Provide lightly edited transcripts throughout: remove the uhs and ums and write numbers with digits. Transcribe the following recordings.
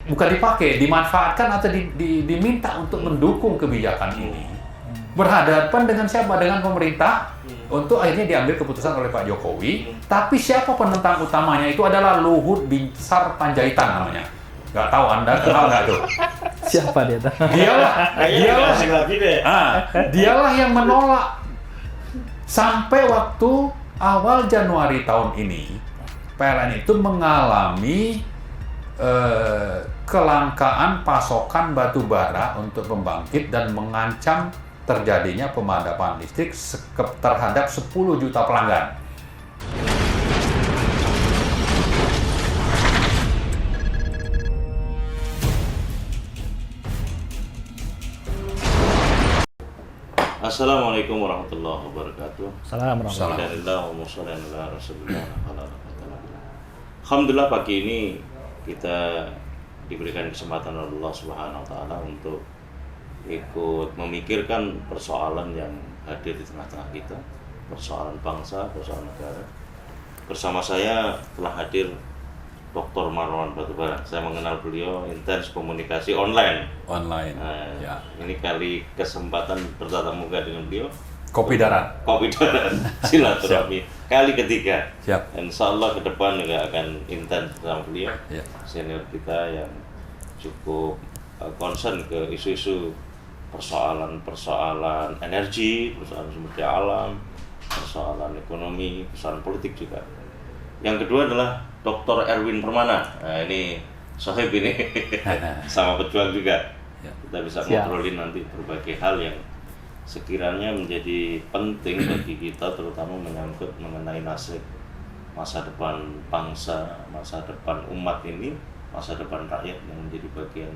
bukan dipakai, dimanfaatkan atau diminta untuk mendukung kebijakan ini. Berhadapan dengan siapa? Dengan pemerintah untuk akhirnya diambil keputusan oleh Pak Jokowi. Tapi siapa penentang utamanya itu adalah Luhut Binsar Panjaitan namanya. Nggak tahu Anda kenal nggak tuh? Siapa dia? Dialah yang menolak. Sampai waktu awal Januari tahun ini, PLN itu mengalami kelangkaan pasokan batu bara untuk pembangkit dan mengancam terjadinya pemadaman listrik terhadap 10 juta pelanggan. Assalamualaikum warahmatullahi wabarakatuh. Assalamualaikum. Alhamdulillah pagi ini kita diberikan kesempatan oleh Allah Subhanahu wa taala untuk ikut memikirkan persoalan yang hadir di tengah-tengah kita, persoalan bangsa, persoalan negara. Bersama saya telah hadir Dr. Marwan Batubara. Saya mengenal beliau intens komunikasi online. Ya. Ini kali kesempatan bertatap muka dengan beliau. Kopi darat. Silaturahmi kali ketiga. Siap. Insya Allah ke depan juga akan intens bersama beliau. Ya. Senior kita yang cukup concern ke isu-isu persoalan energi, persoalan sumber daya alam, persoalan ekonomi, persoalan politik juga. Yang kedua adalah Dr. Erwin Permana. Nah, ini sohib ini sama pejuang juga. Ya. Kita bisa ngobrolin nanti berbagai hal yang sekiranya menjadi penting bagi kita, terutama menyangkut mengenai nasib masa depan bangsa, masa depan umat ini, masa depan rakyat yang menjadi bagian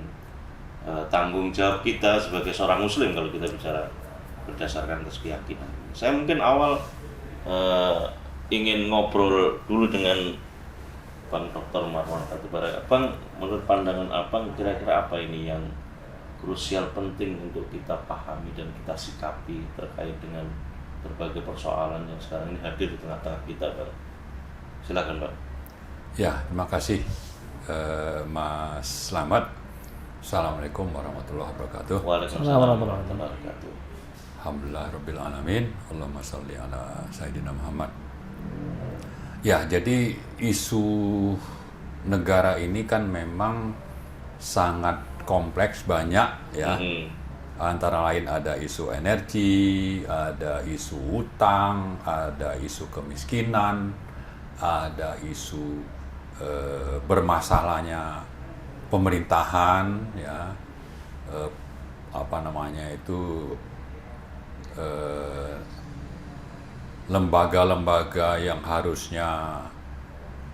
tanggung jawab kita sebagai seorang muslim kalau kita bicara berdasarkan atas keyakinan. Saya mungkin awal ingin ngobrol dulu dengan Bang Dr. Marwan Batubara. Bang, menurut pandangan Abang kira-kira apa ini yang krusial penting untuk kita pahami dan kita sikapi terkait dengan berbagai persoalan yang sekarang ini hadir di tengah-tengah kita, Bang? Silakan, Bang. Ya, terima kasih Mas Slamet. Assalamualaikum warahmatullahi wabarakatuh. Waalaikumsalam warahmatullahi wabarakatuh. Alhamdulillah Rabbil Alamin. Allahumma sholli ala Sayyidina Muhammad. Ya, jadi isu negara ini kan memang sangat kompleks, banyak ya. Antara lain ada isu energi, ada isu utang, ada isu kemiskinan, ada isu bermasalahnya pemerintahan, ya, lembaga-lembaga yang harusnya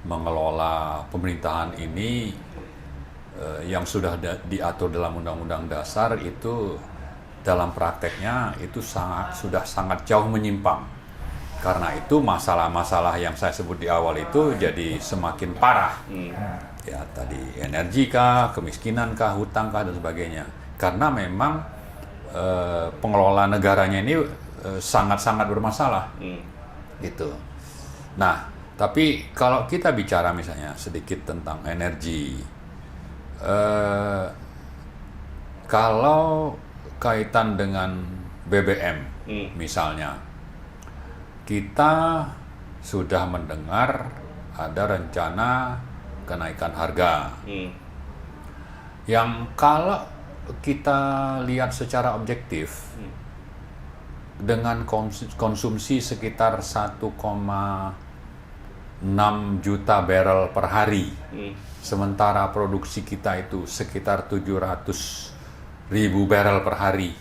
mengelola pemerintahan ini yang sudah diatur dalam Undang-Undang Dasar itu dalam prakteknya itu sudah sangat jauh menyimpang. Karena itu masalah-masalah yang saya sebut di awal itu jadi semakin parah. Ya, tadi energi kah, kemiskinan kah, hutang kah, dan sebagainya. Karena memang pengelola negaranya ini sangat-sangat bermasalah. Gitu. Nah, tapi kalau kita bicara misalnya sedikit tentang energi, kalau kaitan dengan BBM misalnya, kita sudah mendengar ada rencana kenaikan harga. Yang kalau kita lihat secara objektif, dengan konsumsi sekitar 1,6 juta barrel per hari, sementara produksi kita itu sekitar 700.000 barrel per hari,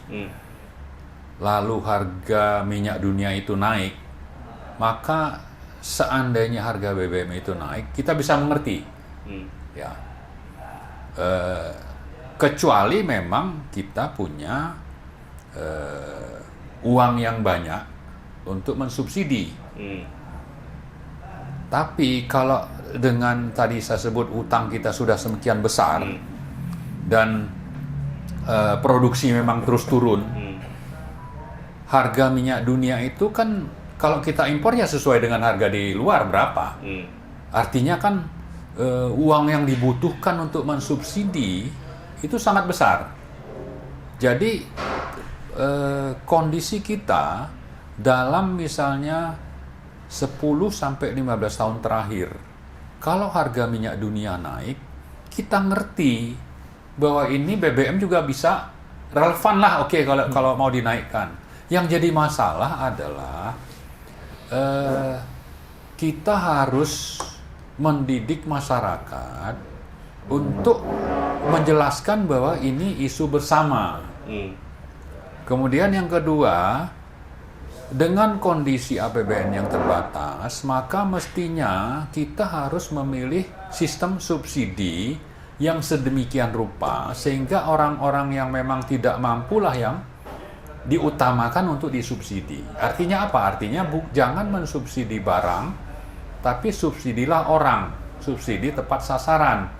lalu harga minyak dunia itu naik, maka seandainya harga BBM itu naik, kita bisa mengerti, ya. Kecuali memang kita punya uang yang banyak untuk mensubsidi. Tapi kalau dengan tadi saya sebut utang kita sudah semakin besar dan produksi memang terus turun, harga minyak dunia itu kan kalau kita impor ya sesuai dengan harga di luar berapa. Artinya kan uang yang dibutuhkan untuk mensubsidi itu sangat besar. Jadi kondisi kita dalam misalnya 10-15 tahun terakhir, kalau harga minyak dunia naik, kita ngerti bahwa ini BBM juga bisa relevan lah, oke, kalau mau dinaikkan. Yang jadi masalah adalah kita harus mendidik masyarakat untuk menjelaskan bahwa ini isu bersama. Kemudian yang kedua, dengan kondisi APBN yang terbatas, maka mestinya kita harus memilih sistem subsidi yang sedemikian rupa sehingga orang-orang yang memang tidak mampulah yang diutamakan untuk disubsidi. Artinya apa? Artinya jangan mensubsidi barang, tapi subsidilah orang, subsidi tepat sasaran.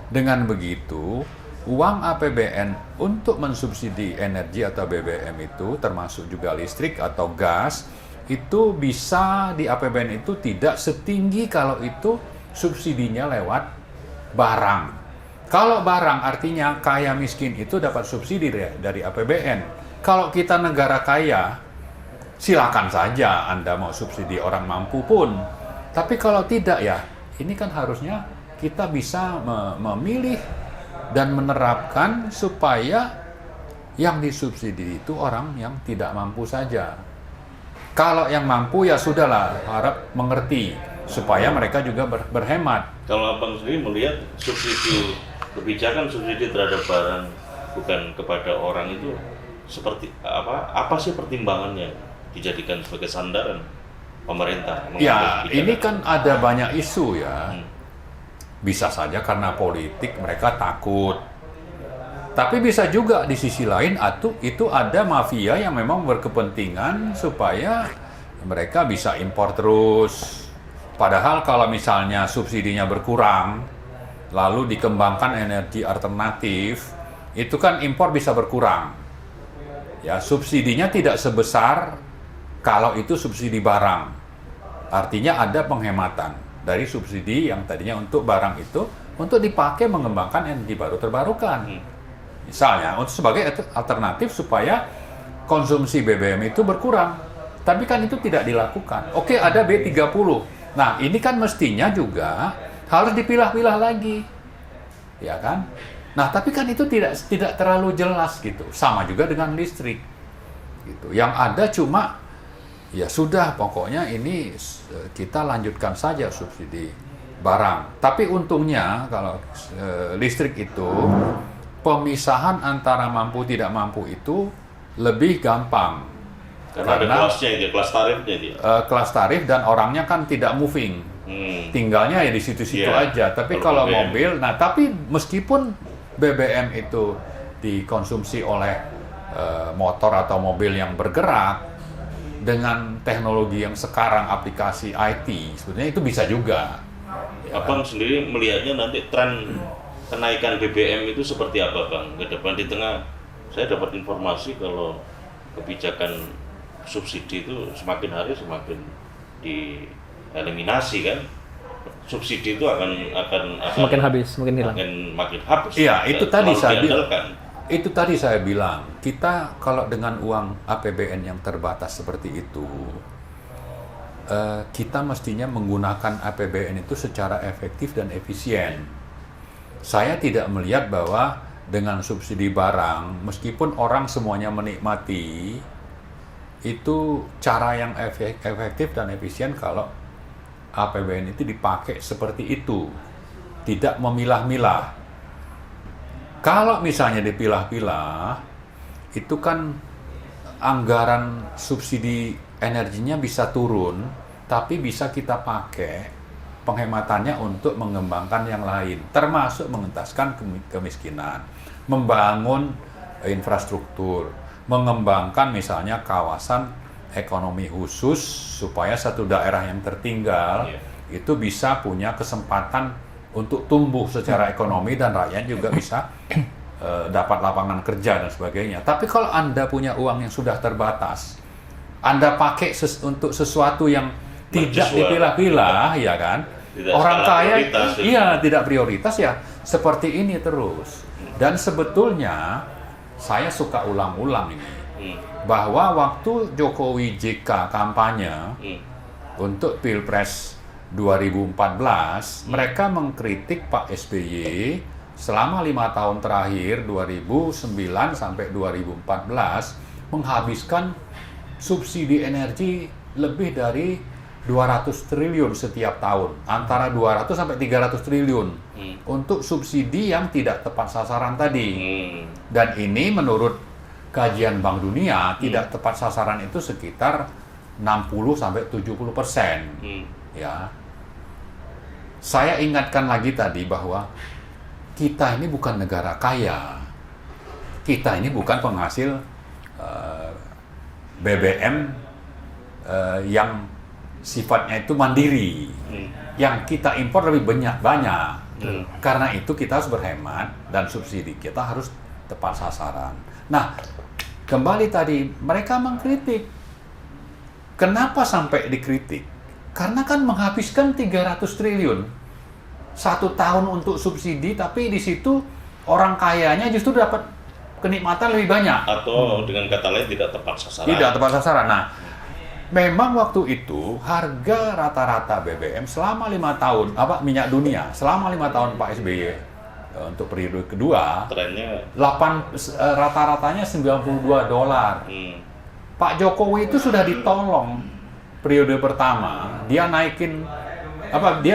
Dengan begitu, uang APBN untuk mensubsidi energi atau BBM itu, termasuk juga listrik atau gas, itu bisa di APBN itu tidak setinggi kalau itu subsidinya lewat barang. Kalau barang artinya kaya miskin itu dapat subsidi dari APBN. Kalau kita negara kaya, silakan saja Anda mau subsidi orang mampu pun. Tapi kalau tidak ya, ini kan harusnya kita bisa memilih dan menerapkan supaya yang disubsidi itu orang yang tidak mampu saja. Kalau yang mampu ya sudahlah, harap mengerti supaya mereka juga berhemat. Kalau Abang sendiri melihat subsidi, kebijakan subsidi terhadap barang bukan kepada orang itu seperti apa sih pertimbangannya dijadikan sebagai sandaran pemerintah? Ya, ini kan ada banyak isu ya. Bisa saja karena politik mereka takut. Tapi bisa juga di sisi lain itu ada mafia yang memang berkepentingan supaya mereka bisa impor terus. Padahal kalau misalnya subsidinya berkurang, lalu dikembangkan energi alternatif, itu kan impor bisa berkurang. Ya, subsidinya tidak sebesar kalau itu subsidi barang. Artinya ada penghematan dari subsidi yang tadinya untuk barang itu untuk dipakai mengembangkan energi baru terbarukan. Misalnya untuk sebagai alternatif supaya konsumsi BBM itu berkurang. Tapi kan itu tidak dilakukan. Oke, ada B30. Nah, ini kan mestinya juga harus dipilah-pilah lagi. Ya kan? Nah, tapi kan itu tidak terlalu jelas gitu. Sama juga dengan listrik. Gitu. Yang ada cuma ya sudah, pokoknya ini kita lanjutkan saja subsidi barang. Tapi untungnya kalau listrik itu pemisahan antara mampu tidak mampu itu lebih gampang. Karena ada kelasnya itu, kelas tarifnya itu. Kelas tarif dan orangnya kan tidak moving. Tinggalnya ya di situ-situ aja. Tapi kalau mobil, nah tapi meskipun BBM itu dikonsumsi oleh motor atau mobil yang bergerak, dengan teknologi yang sekarang aplikasi IT, sebetulnya itu bisa juga. Abang sendiri melihatnya nanti tren kenaikan BBM itu seperti apa, Bang? Ke depan di tengah, saya dapat informasi kalau kebijakan subsidi itu semakin hari semakin dieliminasi kan? Subsidi itu akan semakin habis, semakin hilang. Makin habis. Iya, itu tadi saya bilang. Itu tadi saya bilang, kita kalau dengan uang APBN yang terbatas seperti itu, kita mestinya menggunakan APBN itu secara efektif dan efisien. Saya tidak melihat bahwa dengan subsidi barang, meskipun orang semuanya menikmati, itu cara yang efektif dan efisien kalau APBN itu dipakai seperti itu, tidak memilah-milah. Kalau misalnya dipilah-pilah, itu kan anggaran subsidi energinya bisa turun, tapi bisa kita pakai penghematannya untuk mengembangkan yang lain, termasuk mengentaskan kemiskinan, membangun infrastruktur, mengembangkan misalnya kawasan ekonomi khusus supaya satu daerah yang tertinggal itu bisa punya kesempatan untuk tumbuh secara ekonomi dan rakyat juga bisa dapat lapangan kerja dan sebagainya. Tapi kalau Anda punya uang yang sudah terbatas, Anda pakai untuk sesuatu yang tidak dipilah-pilah, ya kan? orang skala kaya prioritas. iya tidak prioritas ya seperti ini terus. Dan sebetulnya saya suka ulang-ulang ini bahwa waktu Jokowi JK kampanye untuk Pilpres 2014 mereka mengkritik Pak SBY selama 5 tahun terakhir 2009 sampai 2014 menghabiskan subsidi energi lebih dari 200 triliun setiap tahun, antara 200 sampai 300 triliun untuk subsidi yang tidak tepat sasaran tadi. Dan ini menurut kajian Bank Dunia tidak tepat sasaran itu sekitar 60 sampai 70%. Ya. Saya ingatkan lagi tadi bahwa kita ini bukan negara kaya. Kita ini bukan penghasil BBM yang sifatnya itu mandiri. Yang kita impor lebih banyak. Karena itu kita harus berhemat dan subsidi kita harus tepat sasaran. Nah, kembali tadi mereka mengkritik. Kenapa sampai dikritik? Karena kan menghabiskan 300 triliun 1 tahun untuk subsidi, tapi di situ orang kayanya justru dapat kenikmatan lebih banyak. Atau dengan kata lain tidak tepat sasaran. Tidak tepat sasaran. Nah, memang waktu itu harga rata-rata BBM selama 5 tahun, minyak dunia selama 5 tahun Pak SBY untuk periode kedua, trennya rata-ratanya $92. Pak Jokowi itu sudah ditolong periode pertama, dia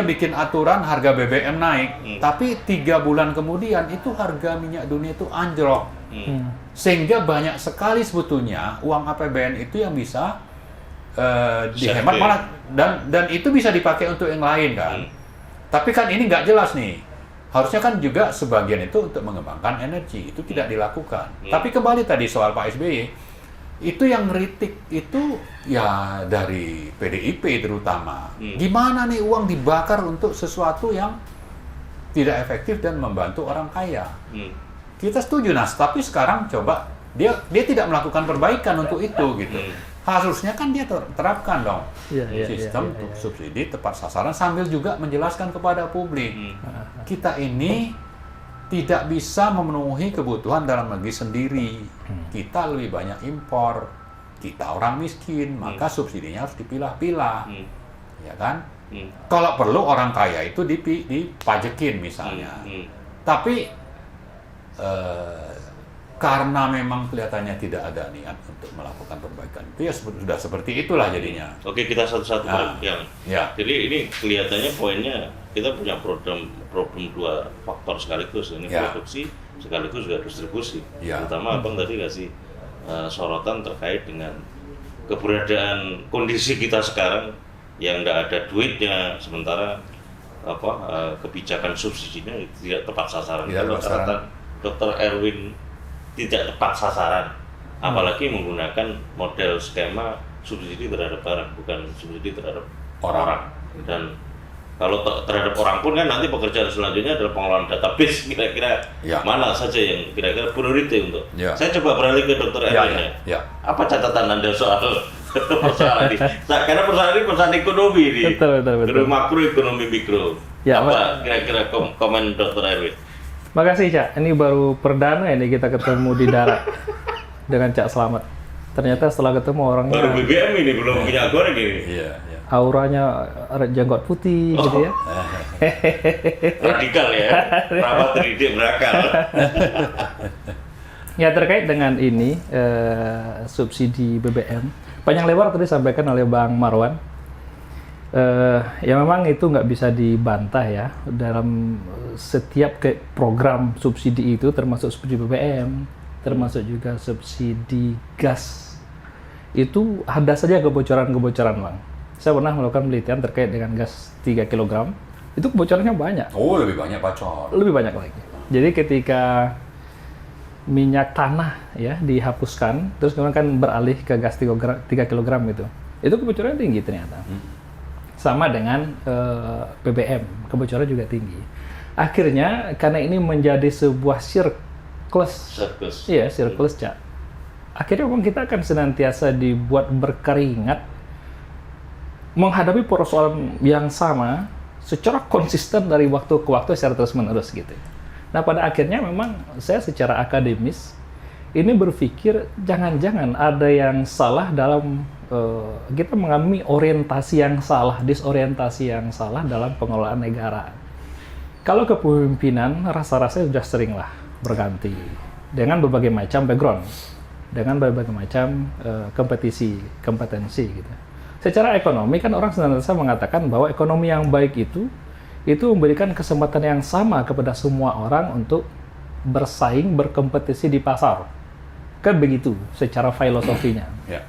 bikin aturan harga BBM naik, tapi 3 bulan kemudian itu harga minyak dunia itu anjlok, sehingga banyak sekali sebetulnya uang APBN itu yang bisa dihemat malah dan itu bisa dipakai untuk yang lain kan. Tapi kan ini nggak jelas nih. Harusnya kan juga sebagian itu untuk mengembangkan energi, itu tidak dilakukan. Tapi kembali tadi soal Pak SBY, itu yang ngeritik itu ya dari PDIP terutama. Gimana nih uang dibakar untuk sesuatu yang tidak efektif dan membantu orang kaya. Kita setuju, tapi sekarang coba dia tidak melakukan perbaikan untuk itu gitu. Harusnya kan dia terapkan dong sistem subsidi tepat sasaran sambil juga menjelaskan kepada publik. Kita ini tidak bisa memenuhi kebutuhan dalam negeri sendiri. Kita lebih banyak impor. Kita orang miskin, maka subsidinya harus dipilah-pilah. Ya kan? Kalau perlu orang kaya itu dipajekin misalnya. Tapi karena memang kelihatannya tidak ada niat untuk melakukan perbaikan itu ya sudah seperti itulah jadinya. Oke, kita satu-satu yang. Ya. Jadi ini kelihatannya poinnya kita punya problem 2 faktor sekaligus, ini produksi sekaligus juga distribusi. Terutama Abang tadi kasih sorotan terkait dengan keberadaan kondisi kita sekarang yang nggak ada duitnya, sementara kebijakan subsidinya tidak tepat sasaran. Dr. Erwin tidak tepat sasaran, apalagi menggunakan model skema subsidi terhadap barang, bukan subsidi terhadap orang. Dan kalau terhadap orang pun kan nanti pekerjaan selanjutnya adalah pengelolaan database, kira-kira mana saja yang kira-kira priority untuk. Saya coba beralih ke Dr. Erwin. Apa catatan Anda soal persoalan ini? Karena persoalan ini persoalan ekonomi ini, betul. Makro, ekonomi, mikro. Apa kira-kira komen Dr. Erwin? Makasih Cak, ini baru perdana ini kita ketemu di darat dengan Cak Slamet. Ternyata setelah ketemu orangnya baru BBM ini, belum minyak goreng ini. Auranya jenggot putih gitu ya. Radikal ya, rapat terdidik berakal. Ya, terkait dengan ini subsidi BBM, panjang lebar tadi disampaikan oleh Bang Marwan. Ya memang itu nggak bisa dibantah ya, dalam setiap program subsidi itu termasuk subsidi BBM, termasuk juga subsidi gas, itu ada saja kebocoran-kebocoran Bang. Saya pernah melakukan penelitian terkait dengan gas 3 kg, itu kebocorannya banyak. Oh, lebih banyak bocor. Lebih banyak lagi. Jadi ketika minyak tanah ya dihapuskan, terus kemudian kan beralih ke gas 3 kg itu kebocorannya tinggi ternyata. Sama dengan BBM, kebocoran juga tinggi. Akhirnya karena ini menjadi sebuah siklus. Iya, siklus Cak. Akhirnya memang kita akan senantiasa dibuat berkeringat menghadapi persoalan yang sama secara konsisten dari waktu ke waktu secara terus-menerus gitu. Nah, pada akhirnya memang saya secara akademis ini berpikir jangan-jangan ada yang salah dalam kita mengalami orientasi yang salah, disorientasi yang salah dalam pengelolaan negara. Kalau kepemimpinan rasa-rasanya sudah seringlah berganti dengan berbagai macam background, dengan berbagai macam kompetensi gitu. Secara ekonomi kan orang senantiasa mengatakan bahwa ekonomi yang baik itu memberikan kesempatan yang sama kepada semua orang untuk bersaing, berkompetisi di pasar. Kan begitu secara filosofinya. Ya.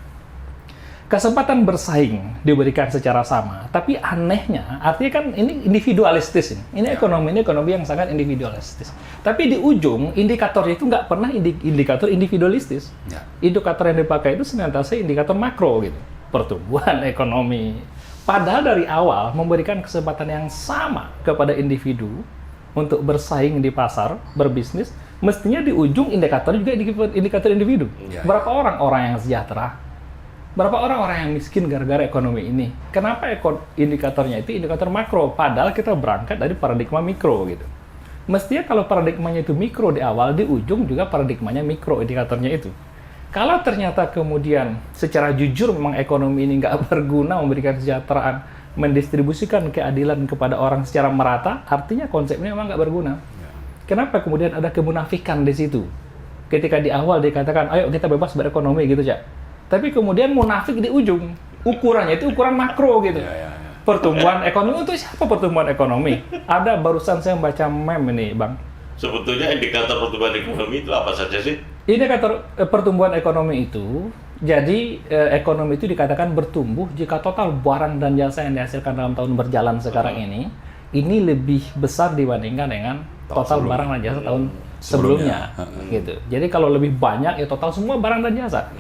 Kesempatan bersaing diberikan secara sama, tapi anehnya artinya kan ini individualistis ini. Ini ekonomi yang sangat individualistis. Tapi di ujung indikatornya itu nggak pernah indikator individualistis. Ya. Indikator yang dipakai itu senantiasa indikator makro gitu. Pertumbuhan ekonomi. Padahal dari awal memberikan kesempatan yang sama kepada individu untuk bersaing di pasar, berbisnis, mestinya di ujung indikatornya juga indikator individu. Ya, Berapa orang yang sejahtera? Berapa orang yang miskin gara-gara ekonomi ini? Kenapa indikatornya itu indikator makro? Padahal kita berangkat dari paradigma mikro gitu. Mestinya kalau paradigmanya itu mikro di awal, di ujung juga paradigmanya mikro indikatornya itu. Kalau ternyata kemudian secara jujur memang ekonomi ini nggak berguna memberikan kesejahteraan, mendistribusikan keadilan kepada orang secara merata, artinya konsepnya memang nggak berguna. Kenapa kemudian ada kemunafikan di situ? Ketika di awal dikatakan, ayo kita bebas berekonomi gitu, Cak. Tapi kemudian munafik di ujung. Ukurannya itu ukuran makro gitu. Pertumbuhan ekonomi itu siapa pertumbuhan ekonomi? Ada barusan saya membaca meme ini, Bang. Sebetulnya indikator pertumbuhan ekonomi itu apa saja sih? Indikator pertumbuhan ekonomi itu, jadi ekonomi itu dikatakan bertumbuh jika total barang dan jasa yang dihasilkan dalam tahun berjalan sekarang ini lebih besar dibandingkan dengan total barang dan jasa tahun sebelumnya. Gitu. Jadi kalau lebih banyak ya total semua barang dan jasa.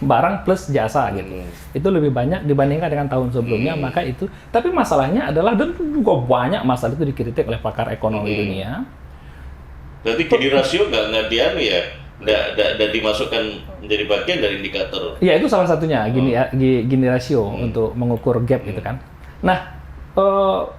Barang plus jasa gitu. Itu lebih banyak dibandingkan dengan tahun sebelumnya, maka itu. Tapi masalahnya adalah, dan juga banyak masalah itu dikritik oleh pakar ekonomi dunia. Berarti Gini rasio nggak nggak dimasukkan menjadi bagian dari indikator. Iya, itu salah satunya Gini rasio untuk mengukur gap gitu kan. Nah,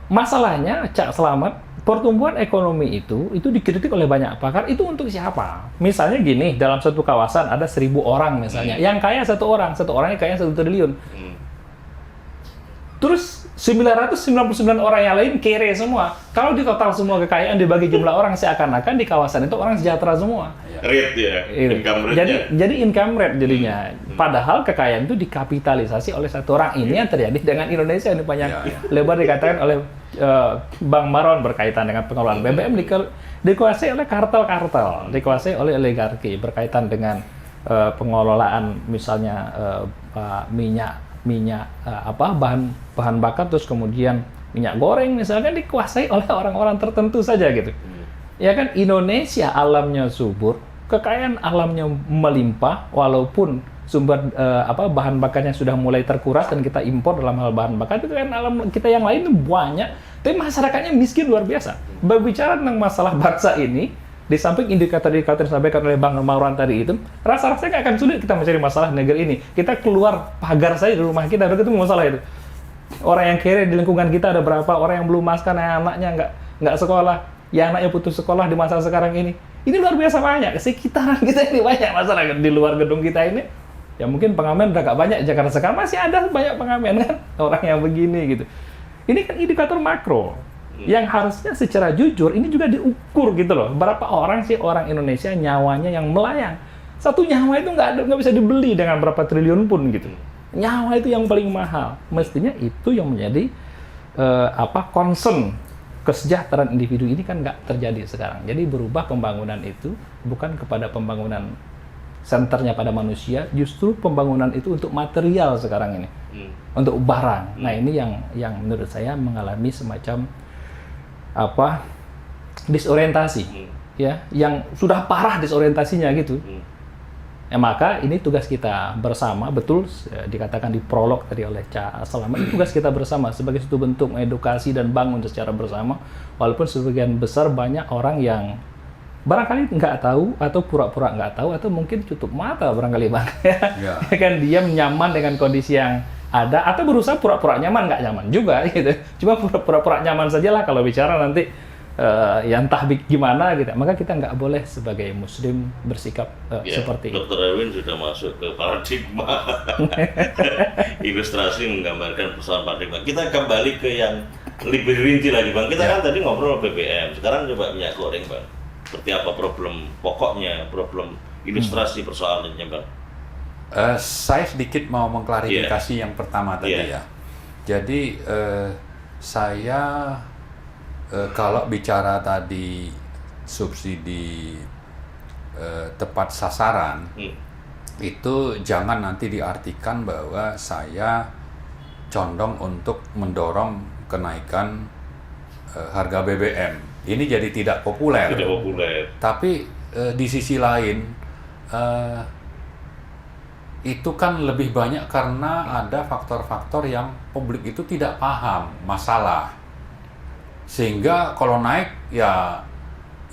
masalahnya Cak Slamet, pertumbuhan ekonomi itu dikritik oleh banyak pakar. Itu untuk siapa? Misalnya gini, dalam satu kawasan ada 1.000 orang misalnya, yang kaya satu orangnya kaya 1 triliun. Terus 999 orang yang lain kere semua. Kalau di total semua kekayaan dibagi jumlah orang, seakan-akan di kawasan itu orang sejahtera semua. Rate ya, income rate. Jadi income rate jadinya. Padahal kekayaan itu dikapitalisasi oleh satu orang. Ini yang terjadi dengan Indonesia ini banyak lebar dikatakan oleh Bang Marwan berkaitan dengan pengelolaan BBM dikuasai oleh kartel-kartel, dikuasai oleh oligarki berkaitan dengan pengelolaan misalnya minyak bahan bakar, terus kemudian minyak goreng misalnya dikuasai oleh orang-orang tertentu saja gitu. Ya kan, Indonesia alamnya subur, kekayaan alamnya melimpah, walaupun sumber bahan bakarnya sudah mulai terkuras dan kita impor dalam hal bahan bakar, itu kan alam kita yang lain itu banyak, tapi masyarakatnya miskin luar biasa. Berbicara tentang masalah bangsa ini, di samping indikator-indikator yang disampaikan oleh Bang Marwan tadi itu, rasa-rasanya nggak akan sulit kita mencari masalah negeri ini. Kita keluar pagar saja di rumah kita, udah ketemu masalah itu. Orang yang kere di lingkungan kita ada berapa, orang yang belum makan, anaknya nggak sekolah, ya anaknya putus sekolah di masa sekarang ini. Ini luar biasa banyak. Sekitaran kita ini banyak masalah di luar gedung kita ini. Ya mungkin pengamen udah nggak banyak, Jakarta sekarang masih ada banyak pengamen kan, orang yang begini gitu. Ini kan indikator makro. Yang harusnya secara jujur ini juga diukur gitu loh. Berapa orang sih orang Indonesia nyawanya yang melayang? Satu nyawa itu nggak bisa dibeli dengan berapa triliun pun gitu. Nyawa itu yang paling mahal. Mestinya itu yang menjadi concern kesejahteraan individu ini kan nggak terjadi sekarang. Jadi berubah pembangunan itu bukan kepada pembangunan senternya pada manusia, justru pembangunan itu untuk material sekarang ini, untuk barang. Nah ini yang menurut saya mengalami semacam disorientasi, ya, yang sudah parah disorientasinya gitu. Ya, maka ini tugas kita bersama, betul dikatakan di prolog tadi oleh Cak Slamet, ini tugas kita bersama sebagai satu bentuk edukasi dan bangun secara bersama, walaupun sebagian besar banyak orang yang barangkali nggak tahu atau pura-pura nggak tahu atau mungkin tutup mata barangkali Bang, ya. Kan dia nyaman dengan kondisi yang ada, atau berusaha pura-pura nyaman, nggak nyaman juga gitu. Cuma pura-pura nyaman sajalah kalau bicara nanti ya entah gimana gitu. Maka kita nggak boleh sebagai muslim bersikap seperti itu. Dr. Erwin sudah masuk ke paradigma. Ilustrasi menggambarkan persoalan paradigma. Kita kembali ke yang lebih rinci lagi, Bang. Kita kan tadi ngobrol BBM, sekarang coba minyak goreng, Bang. Seperti apa problem pokoknya, problem ilustrasi persoalannya, Bang? Saya sedikit mau mengklarifikasi yang pertama tadi ya. Jadi saya kalau bicara tadi subsidi tepat sasaran, itu jangan nanti diartikan bahwa saya condong untuk mendorong kenaikan harga BBM. Ini jadi tidak populer. Tidak populer. Tapi di sisi lain itu kan lebih banyak karena ada faktor-faktor yang publik itu tidak paham masalah. Sehingga kalau naik ya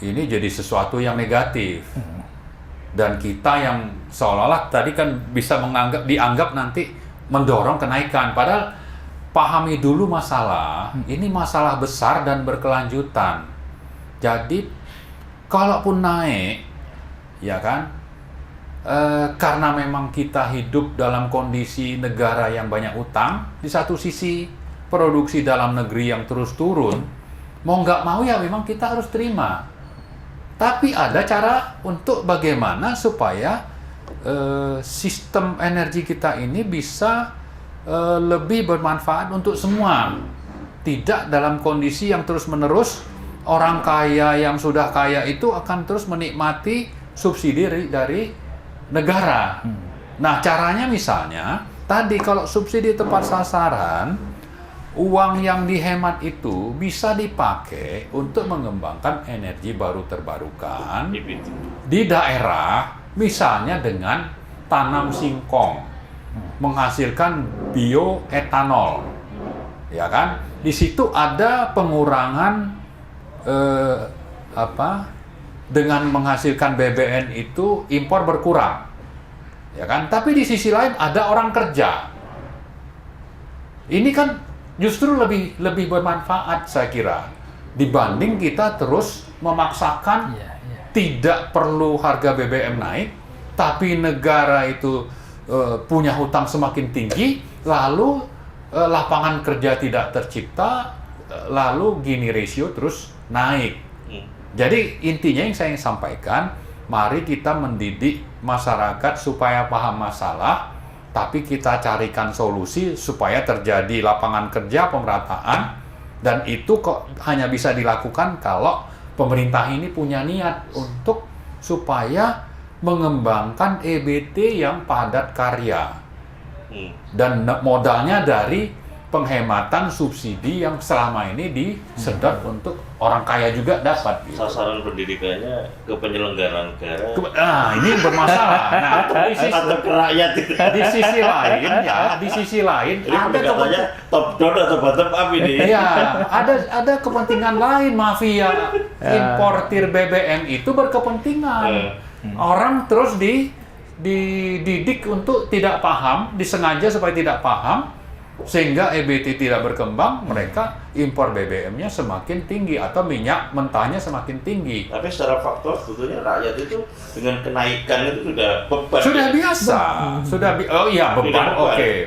ini jadi sesuatu yang negatif. Dan kita yang seolah-olah tadi kan bisa dianggap nanti mendorong kenaikan. Padahal pahami dulu masalah, ini masalah besar dan berkelanjutan. Jadi kalaupun naik, ya kan, karena memang kita hidup dalam kondisi negara yang banyak utang, di satu sisi produksi dalam negeri yang terus turun, mau nggak mau ya memang kita harus terima. Tapi ada cara untuk bagaimana supaya sistem energi kita ini bisa lebih bermanfaat untuk semua. Tidak dalam kondisi yang terus-menerus orang kaya yang sudah kaya itu akan terus menikmati subsidi dari negara. Nah, caranya misalnya tadi kalau subsidi tepat sasaran, uang yang dihemat itu bisa dipakai untuk mengembangkan energi baru terbarukan di daerah, misalnya dengan tanam singkong, menghasilkan bioetanol, ya kan? Di situ ada pengurangan dengan menghasilkan BBM itu impor berkurang, ya kan? Tapi di sisi lain ada orang kerja. Ini kan justru lebih bermanfaat saya kira dibanding kita terus memaksakan tidak perlu harga BBM naik, tapi negara itu punya hutang semakin tinggi, lalu lapangan kerja tidak tercipta, lalu Gini ratio terus naik. Jadi intinya yang saya sampaikan, mari kita mendidik masyarakat supaya paham masalah, tapi kita carikan solusi supaya terjadi lapangan kerja, pemerataan, dan itu kok hanya bisa dilakukan kalau pemerintah ini punya niat untuk supaya mengembangkan EBT yang padat karya. Dan modalnya dari penghematan subsidi yang selama ini disedot untuk orang kaya juga dapat. Gitu. Sasaran pendidikannya ke penyelenggara negara. Ini bermasalah. Nah, atau ke rakyat. Di sisi lain ada katanya top down atau bottom up ini. Iya, ada kepentingan lain. Mafia importir BBM itu berkepentingan. Orang terus dididik untuk tidak paham, disengaja supaya tidak paham, sehingga EBT tidak berkembang, mereka impor BBM-nya semakin tinggi atau minyak mentahnya semakin tinggi. Tapi secara faktor sebetulnya rakyat itu dengan kenaikan itu sudah beban. Sudah biasa.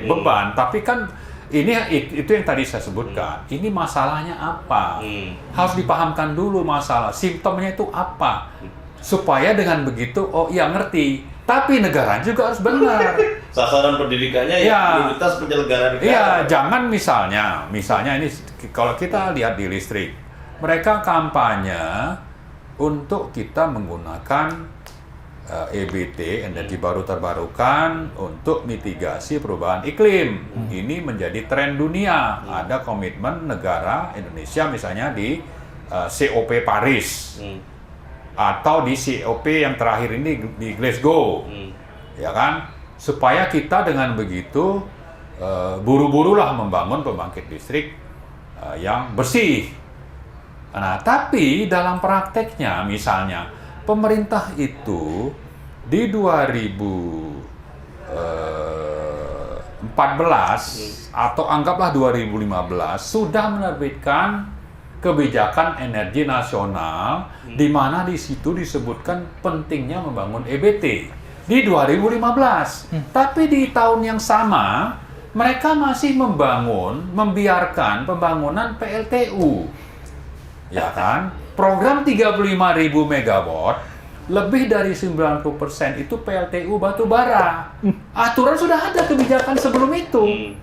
Beban. Tapi kan itu yang tadi saya sebutkan. Ini masalahnya apa? Harus dipahamkan dulu masalah. Simptomnya itu apa? Supaya dengan begitu, ngerti. Tapi negara juga harus benar. Sasaran pendidikannya prioritas penyelenggara negara. Iya, jangan misalnya ini kalau kita lihat di listrik, mereka kampanye untuk kita menggunakan EBT, energi baru terbarukan, untuk mitigasi perubahan iklim. Ini menjadi tren dunia. Ada komitmen negara Indonesia misalnya di COP Paris. Atau di COP yang terakhir ini di Glasgow, ya kan? Supaya kita dengan begitu buru-burulah membangun pembangkit listrik yang bersih. Nah, tapi dalam prakteknya misalnya pemerintah itu di 2014 atau anggaplah 2015 sudah menerbitkan kebijakan energi nasional di mana di situ disebutkan pentingnya membangun EBT di 2015. Tapi di tahun yang sama mereka masih membiarkan pembangunan PLTU. Ya kan? Program 35.000 megawatt, lebih dari 90% itu PLTU batu bara. Aturan sudah ada, kebijakan sebelum itu.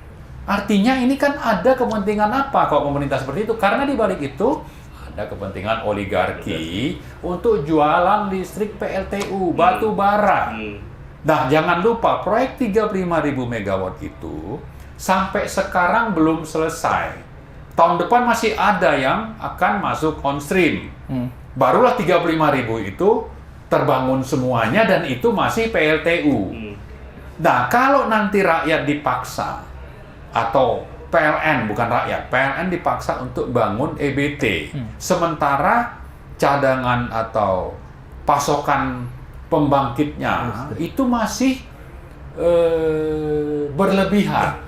Artinya ini kan ada kepentingan apa kalau pemerintah seperti itu? Karena di balik itu ada kepentingan oligarki untuk jualan listrik PLTU batu bara. Nah, jangan lupa proyek 35.000 megawatt itu sampai sekarang belum selesai. Tahun depan masih ada yang akan masuk on stream. Barulah 35.000 itu terbangun semuanya dan itu masih PLTU. Nah, kalau nanti rakyat dipaksa atau PLN, bukan rakyat, PLN dipaksa untuk bangun EBT, sementara cadangan atau pasokan pembangkitnya itu masih berlebihan.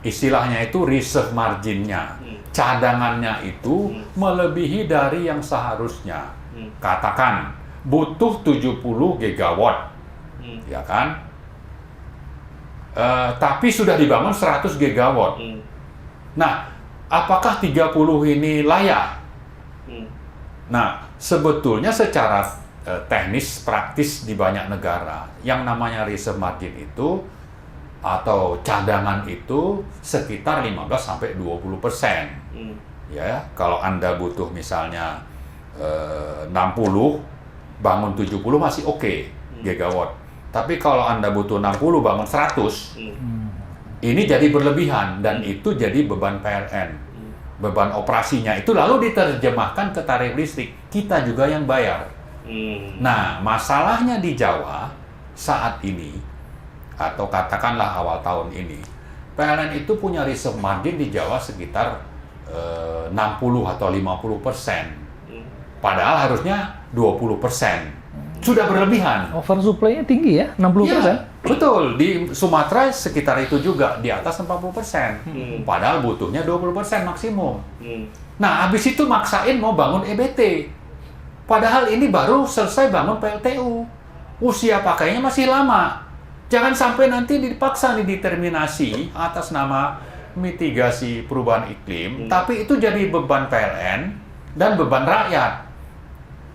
Istilahnya itu reserve marginnya, cadangannya itu melebihi dari yang seharusnya. Katakan butuh 70 gigawatt, ya kan? Tapi sudah dibangun 100 gigawatt. Nah, apakah 30 ini layak? Nah, sebetulnya secara teknis praktis di banyak negara yang namanya reserve margin itu atau cadangan itu sekitar 15-20%. Ya, kalau Anda butuh misalnya 60, bangun 70 masih oke, gigawatt. Tapi kalau Anda butuh 60, bangun 100, ini jadi berlebihan dan itu jadi beban PLN. Beban operasinya itu lalu diterjemahkan ke tarif listrik, kita juga yang bayar. Nah, masalahnya di Jawa saat ini, atau katakanlah awal tahun ini, PLN itu punya reserve margin di Jawa sekitar 60 atau 50%. Padahal harusnya 20%. Sudah berlebihan. Oversupply-nya tinggi ya, 60%? Ya, betul. Di Sumatera sekitar itu juga, di atas 40%. Padahal butuhnya 20% maksimum. Nah, habis itu maksain mau bangun EBT. Padahal ini baru selesai bangun PLTU. Usia pakainya masih lama. Jangan sampai nanti dipaksa dideterminasi atas nama mitigasi perubahan iklim, tapi itu jadi beban PLN dan beban rakyat.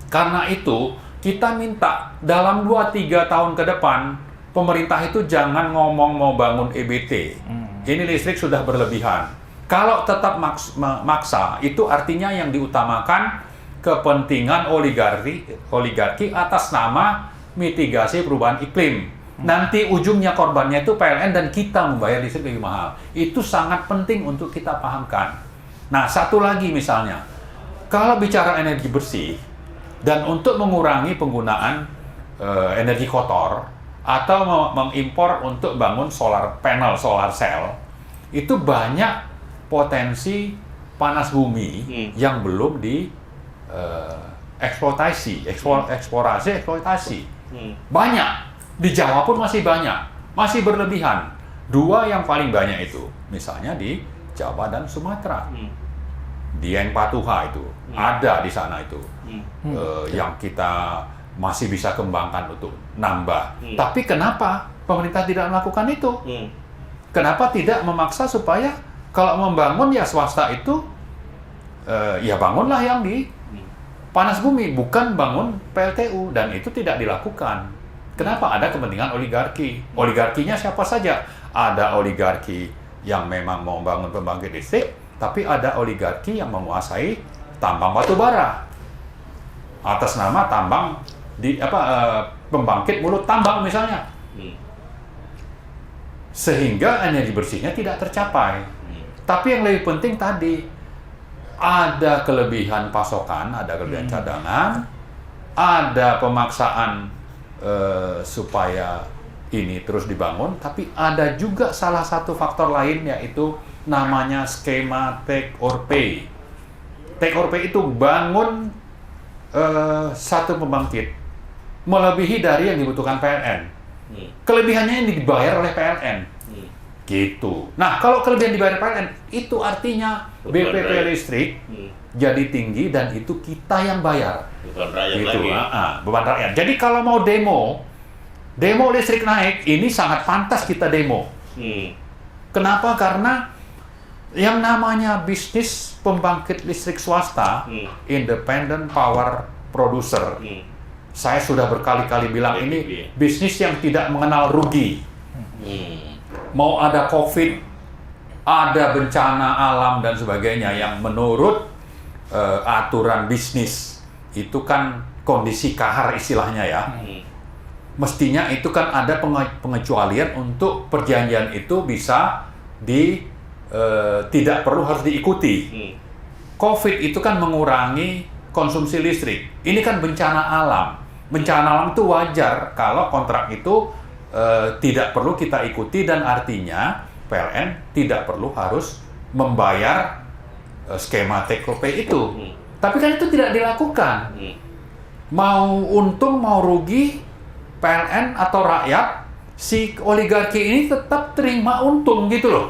Karena itu, kita minta dalam 2-3 tahun ke depan, pemerintah itu jangan ngomong mau bangun EBT. Ini listrik sudah berlebihan. Kalau tetap maksa, itu artinya yang diutamakan kepentingan oligarki atas nama mitigasi perubahan iklim. Nanti ujungnya korbannya itu PLN dan kita membayar listrik lebih mahal. Itu sangat penting untuk kita pahamkan. Nah, satu lagi misalnya, kalau bicara energi bersih, dan untuk mengurangi penggunaan energi kotor atau mengimpor untuk bangun solar panel, solar cell, itu banyak potensi panas bumi yang belum eksploitasi. Banyak. Di Jawa pun masih banyak. Masih berlebihan. 2 yang paling banyak itu, misalnya di Jawa dan Sumatera. Dieng Patuha itu ada di sana itu. Yang kita masih bisa kembangkan untuk nambah. Tapi kenapa pemerintah tidak melakukan itu? Kenapa tidak memaksa supaya kalau membangun ya swasta itu ya bangunlah yang di panas bumi, bukan bangun PLTU, dan itu tidak dilakukan. Kenapa? Ada kepentingan oligarki. Oligarkinya siapa saja? Ada oligarki yang memang mau bangun pembangkit listrik, tapi ada oligarki yang menguasai tambang batu bara atas nama tambang pembangkit mulut tambang misalnya. Sehingga energi bersihnya tidak tercapai. Tapi yang lebih penting tadi, ada kelebihan pasokan, ada kelebihan cadangan, ada pemaksaan supaya ini terus dibangun, tapi ada juga salah satu faktor lain, yaitu namanya skema take or pay. Take or pay itu bangun satu pembangkit melebihi dari yang dibutuhkan PLN. Kelebihannya yang dibayar oleh PLN. Gitu. Nah, kalau kelebihan dibayar PLN, itu artinya Beban BPP rakyat. listrik jadi tinggi dan itu kita yang bayar. Bukan rakyat Gitu. lagi. Beban rakyat. Jadi kalau mau demo listrik naik, ini sangat pantas kita demo. Kenapa? Karena yang namanya bisnis pembangkit listrik swasta, independent power producer, saya sudah berkali-kali bilang ini bisnis yang tidak mengenal rugi. Mau ada COVID, ada bencana alam dan sebagainya yang menurut aturan bisnis itu kan kondisi kahar istilahnya ya. Mestinya itu kan ada pengecualian untuk perjanjian itu bisa tidak perlu harus diikuti. COVID itu kan mengurangi konsumsi listrik. Ini kan bencana alam. Bencana alam itu wajar kalau kontrak itu tidak perlu kita ikuti dan artinya PLN tidak perlu harus membayar skema take or pay itu. Tapi kan itu tidak dilakukan. Mau untung mau rugi, PLN atau rakyat, si oligarki ini tetap terima untung gitu loh.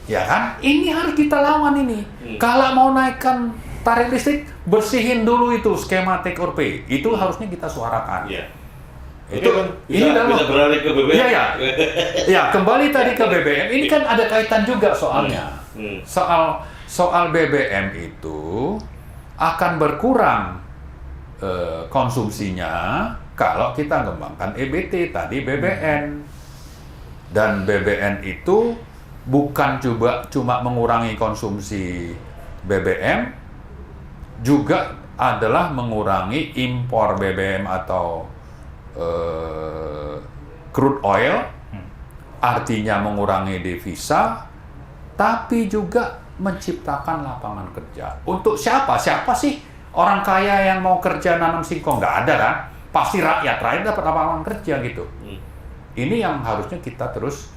Ya kan? Ini harus kita lawan ini. Kalau mau naikkan tarif listrik, bersihin dulu itu skema take or pay. Itu harusnya kita suarakan. Iya. Itu kan bisa beralih ke BBM. Iya. Ya, kembali tadi ke BBM. Ini kan ada kaitan juga soalnya. Soal BBM itu akan berkurang konsumsinya kalau kita ngembangkan EBT tadi BBN. Dan BBN itu bukan cuma mengurangi konsumsi BBM, juga adalah mengurangi impor BBM atau crude oil, artinya mengurangi devisa, tapi juga menciptakan lapangan kerja. Untuk siapa? Siapa sih orang kaya yang mau kerja nanam singkong? Nggak ada kan? Pasti rakyat dapat lapangan kerja gitu. Ini yang harusnya kita terus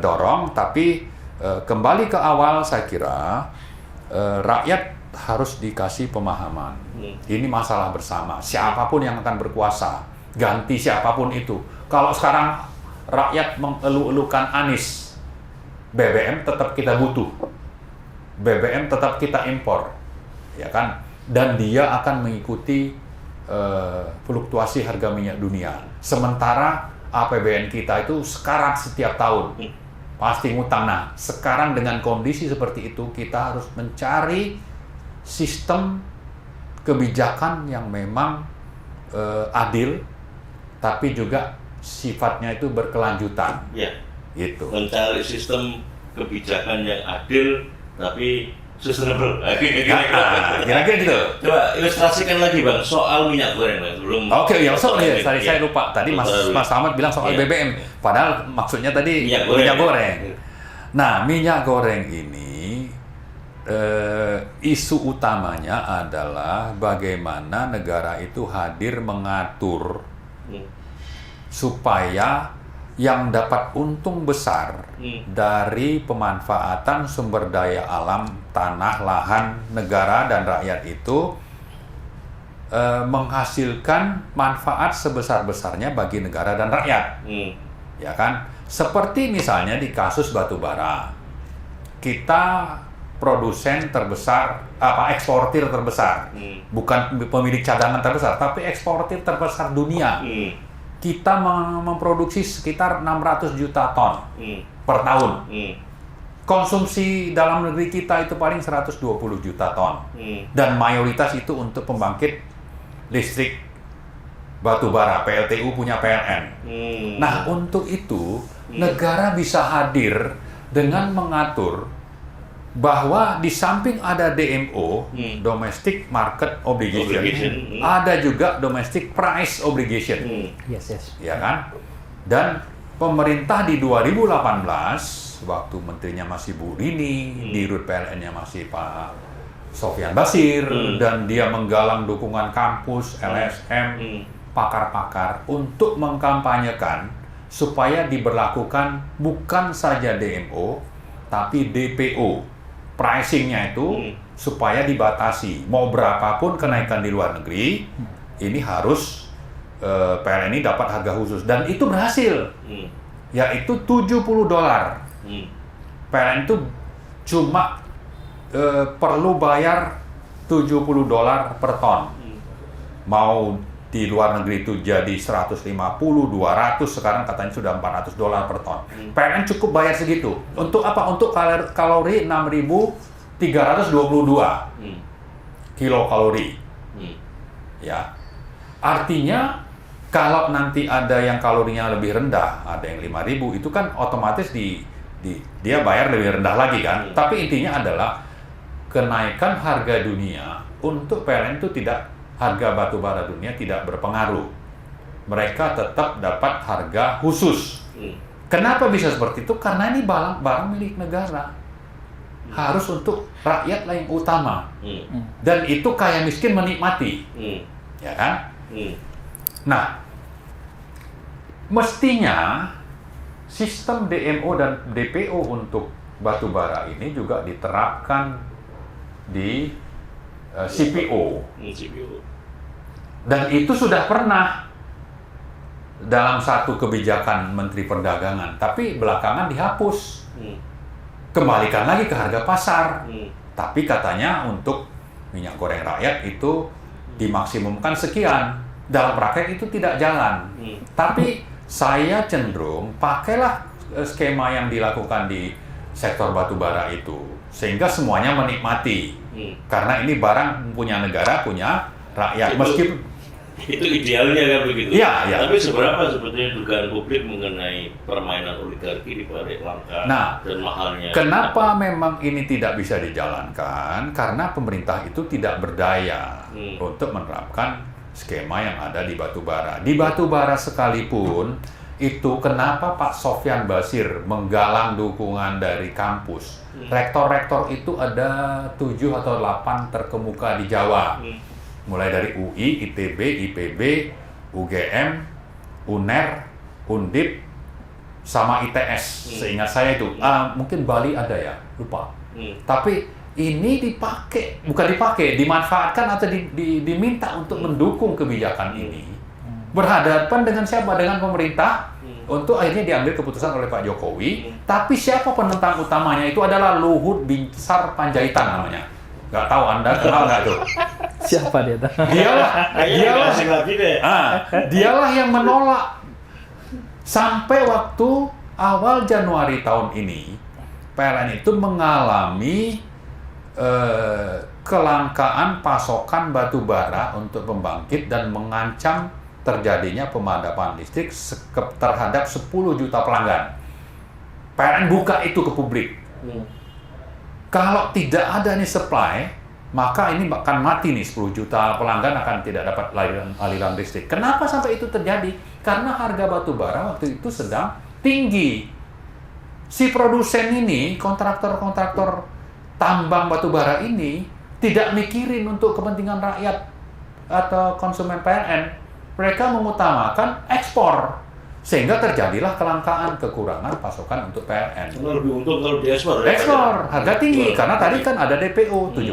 dorong, tapi kembali ke awal saya kira rakyat harus dikasih pemahaman. Ini masalah bersama. Siapapun yang akan berkuasa, ganti siapapun itu. Kalau sekarang rakyat mengeluh-elukan Anies, BBM tetap kita butuh. BBM tetap kita impor, ya kan? Dan dia akan mengikuti fluktuasi harga minyak dunia. Sementara APBN kita itu sekarang setiap tahun pasti ngutang. Nah, sekarang dengan kondisi seperti itu kita harus mencari sistem kebijakan yang memang adil, tapi juga sifatnya itu berkelanjutan. Ya. Gitu. Mencari sistem kebijakan yang adil tapi sustainable. Kira-kira gitu. Coba ilustrasikan lagi Bang soal minyak goreng Bang. Sebelum Oke, yang tadi saya lupa. Tadi Mas Ahmad bilang soal BBM, padahal maksudnya tadi minyak goreng. Nah, minyak goreng ini isu utamanya adalah bagaimana negara itu hadir mengatur supaya yang dapat untung besar dari pemanfaatan sumber daya alam, tanah, lahan, negara, dan rakyat itu menghasilkan manfaat sebesar-besarnya bagi negara dan rakyat. Ya kan? Seperti misalnya di kasus batu bara. Kita produsen terbesar, eksportir terbesar. Bukan pemilik cadangan terbesar, tapi eksportir terbesar dunia. Kita memproduksi sekitar 600 juta ton per tahun. Konsumsi dalam negeri kita itu paling 120 juta ton. Dan mayoritas itu untuk pembangkit listrik batu bara. PLTU punya PLN. Nah, untuk itu negara bisa hadir dengan mengatur bahwa di samping ada DMO, Domestic Market Obligation, ada juga Domestic Price Obligation. Yes. Ya kan? Dan pemerintah di 2018, waktu menterinya masih Bu Rini, di Dirut PLN-nya masih Pak Sofyan Basir, dan dia menggalang dukungan kampus, LSM, pakar-pakar untuk mengkampanyekan supaya diberlakukan bukan saja DMO, tapi DPO. Pricing-nya itu supaya dibatasi. Mau berapapun kenaikan di luar negeri, ini harus PLN ini dapat harga khusus. Dan itu berhasil. yaitu $70. PLN itu cuma perlu bayar $70 per ton. Mau di luar negeri itu jadi 150, 200, sekarang katanya sudah $400 per ton. PLN cukup bayar segitu. Untuk apa? Untuk kalori 6.322 kilokalori. Ya. Artinya kalau nanti ada yang kalorinya lebih rendah, ada yang 5.000, itu kan otomatis dia bayar lebih rendah lagi kan. Tapi intinya adalah kenaikan harga dunia untuk PLN itu tidak, harga batu bara dunia tidak berpengaruh. Mereka tetap dapat harga khusus. Kenapa bisa seperti itu? Karena ini barang milik negara. Harus untuk rakyat lah yang utama. Dan itu kaya miskin menikmati. Ya kan? Nah, mestinya sistem DMO dan DPO untuk batu bara ini juga diterapkan di CPO. Dan itu sudah pernah dalam satu kebijakan Menteri Perdagangan, tapi belakangan dihapus. Kembalikan lagi ke harga pasar. Tapi katanya untuk minyak goreng rakyat itu dimaksimumkan sekian. Dalam praktek itu tidak jalan. Tapi saya cenderung pakailah skema yang dilakukan di sektor batubara itu, sehingga semuanya menikmati. Karena ini barang punya negara, punya rakyat. Meskipun itu idealnya kan begitu. Ya. Tapi seberapa sebetulnya dugaan publik mengenai permainan oligarki di balik langka dan mahalnya? Kenapa memang ini tidak bisa dijalankan? Karena pemerintah itu tidak berdaya untuk menerapkan skema yang ada di batubara. Di batubara sekalipun itu kenapa Pak Sofyan Basir menggalang dukungan dari kampus? Rektor-rektor itu ada 7 atau 8 terkemuka di Jawa. Mulai dari UI, ITB, IPB, UGM, UNER, Undip, sama ITS. Seingat saya itu. Mungkin Bali ada ya, lupa. Tapi ini dimanfaatkan atau diminta untuk mendukung kebijakan ini. Berhadapan dengan siapa? Dengan pemerintah. Untuk akhirnya diambil keputusan oleh Pak Jokowi. Tapi siapa penentang utamanya? Itu adalah Luhut Binsar Panjaitan namanya. Nggak tahu Anda kenal nggak tuh? Siapa dia? Dialah yang menolak. Sampai waktu awal Januari tahun ini, PLN itu mengalami kelangkaan pasokan batu bara untuk pembangkit dan mengancam terjadinya pemadaman listrik terhadap 10 juta pelanggan. PLN buka itu ke publik. Kalau tidak ada nih supply, maka ini akan mati nih, 10 juta pelanggan akan tidak dapat aliran listrik. Kenapa sampai itu terjadi? Karena harga batu bara waktu itu sedang tinggi. Si produsen ini, kontraktor-kontraktor tambang batu bara ini tidak mikirin untuk kepentingan rakyat atau konsumen PLN. Mereka mengutamakan ekspor. Sehingga terjadilah kelangkaan, kekurangan pasokan untuk PLN. Lebih untung kalau diekspor. Ekspor, harga tinggi. Karena tadi kan ada DPO, $70.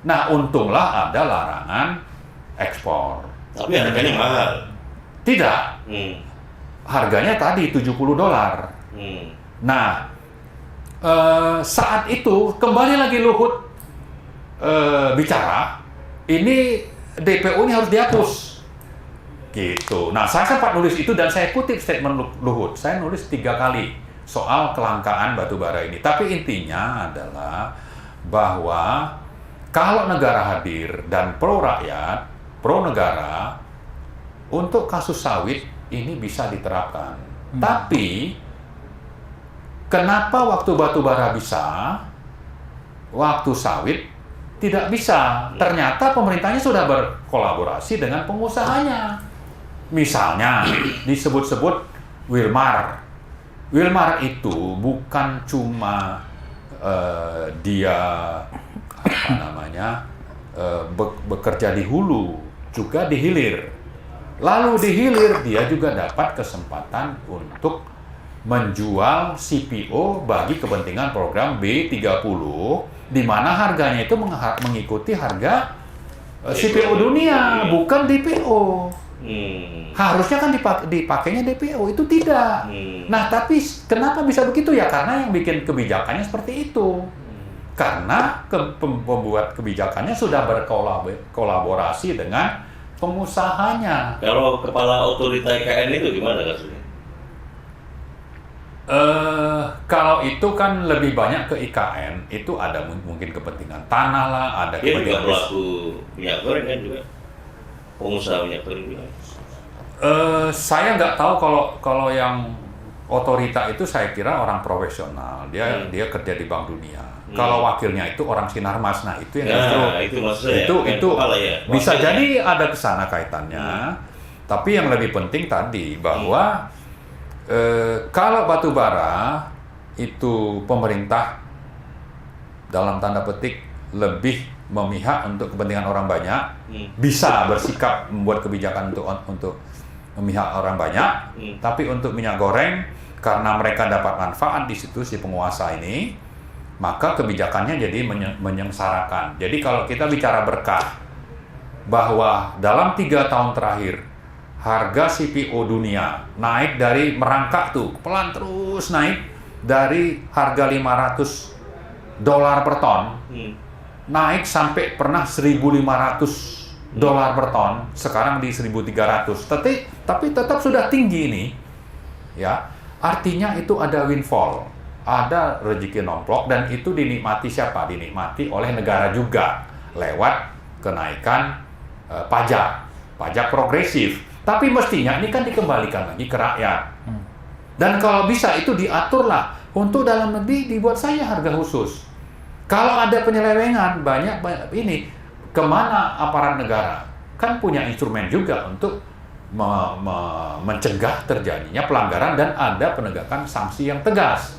Nah, untunglah ada larangan ekspor. Tapi harganya mahal. Tidak. Harganya tadi $70. Nah, saat itu kembali lagi Luhut bicara, ini DPO ini harus dihapus. Gitu. Nah, saya sempat nulis itu dan saya kutip statement Luhut. Saya nulis 3 kali soal kelangkaan batu bara ini. Tapi intinya adalah bahwa kalau negara hadir dan pro rakyat, pro negara, untuk kasus sawit ini bisa diterapkan. Tapi kenapa waktu batu bara bisa, waktu sawit tidak bisa? Ternyata pemerintahnya sudah berkolaborasi dengan pengusahanya. Misalnya disebut-sebut Wilmar. Wilmar itu bukan cuma dia bekerja di hulu, juga di hilir. Lalu di hilir dia juga dapat kesempatan untuk menjual CPO bagi kepentingan program B30, di mana harganya itu mengikuti harga CPO dunia, bukan DPO. Harusnya kan dipakainya DPO, itu tidak. Nah, tapi kenapa bisa begitu ya? Karena yang bikin kebijakannya seperti itu. Karena pembuat kebijakannya sudah berkolaborasi dengan pengusahanya. Kalau kepala otorita IKN itu gimana kasusnya? Kalau itu kan lebih banyak ke IKN, itu ada mungkin kepentingan tanah lah, ada Dia juga kepentingan pelaku minyak goreng kan juga, pengusaha minyak goreng juga. Saya nggak tahu kalau yang otorita itu saya kira orang profesional, dia kerja di Bank Dunia. Kalau wakilnya itu orang Sinarmas, nah itu yang justru itu maksudnya itu ya, bisa wakilnya. jadi ada kesana kaitannya. Tapi yang lebih penting tadi bahwa kalau batu bara itu pemerintah dalam tanda petik lebih memihak untuk kepentingan orang banyak, bisa bersikap membuat kebijakan untuk memihak orang banyak. Tapi untuk minyak goreng, karena mereka dapat manfaat di situ si penguasa ini, maka kebijakannya jadi menyengsarakan. Jadi kalau kita bicara berkah, bahwa dalam 3 tahun terakhir harga CPO dunia naik dari merangkak tuh, pelan terus naik dari harga $500 per ton, naik sampai pernah $1.500 per ton, sekarang di 1.300. Tapi tetap sudah tinggi ini, ya. Artinya itu ada windfall, ada rezeki nomplok, dan itu dinikmati siapa? Dinikmati oleh negara juga lewat kenaikan pajak progresif. Tapi mestinya ini kan dikembalikan lagi ke rakyat. Dan kalau bisa itu diaturlah untuk dalam negeri, dibuat saja harga khusus. Kalau ada penyelewengan banyak ini, kemana aparat negara? Kan punya instrumen juga untuk mencegah terjadinya pelanggaran dan ada penegakan sanksi yang tegas.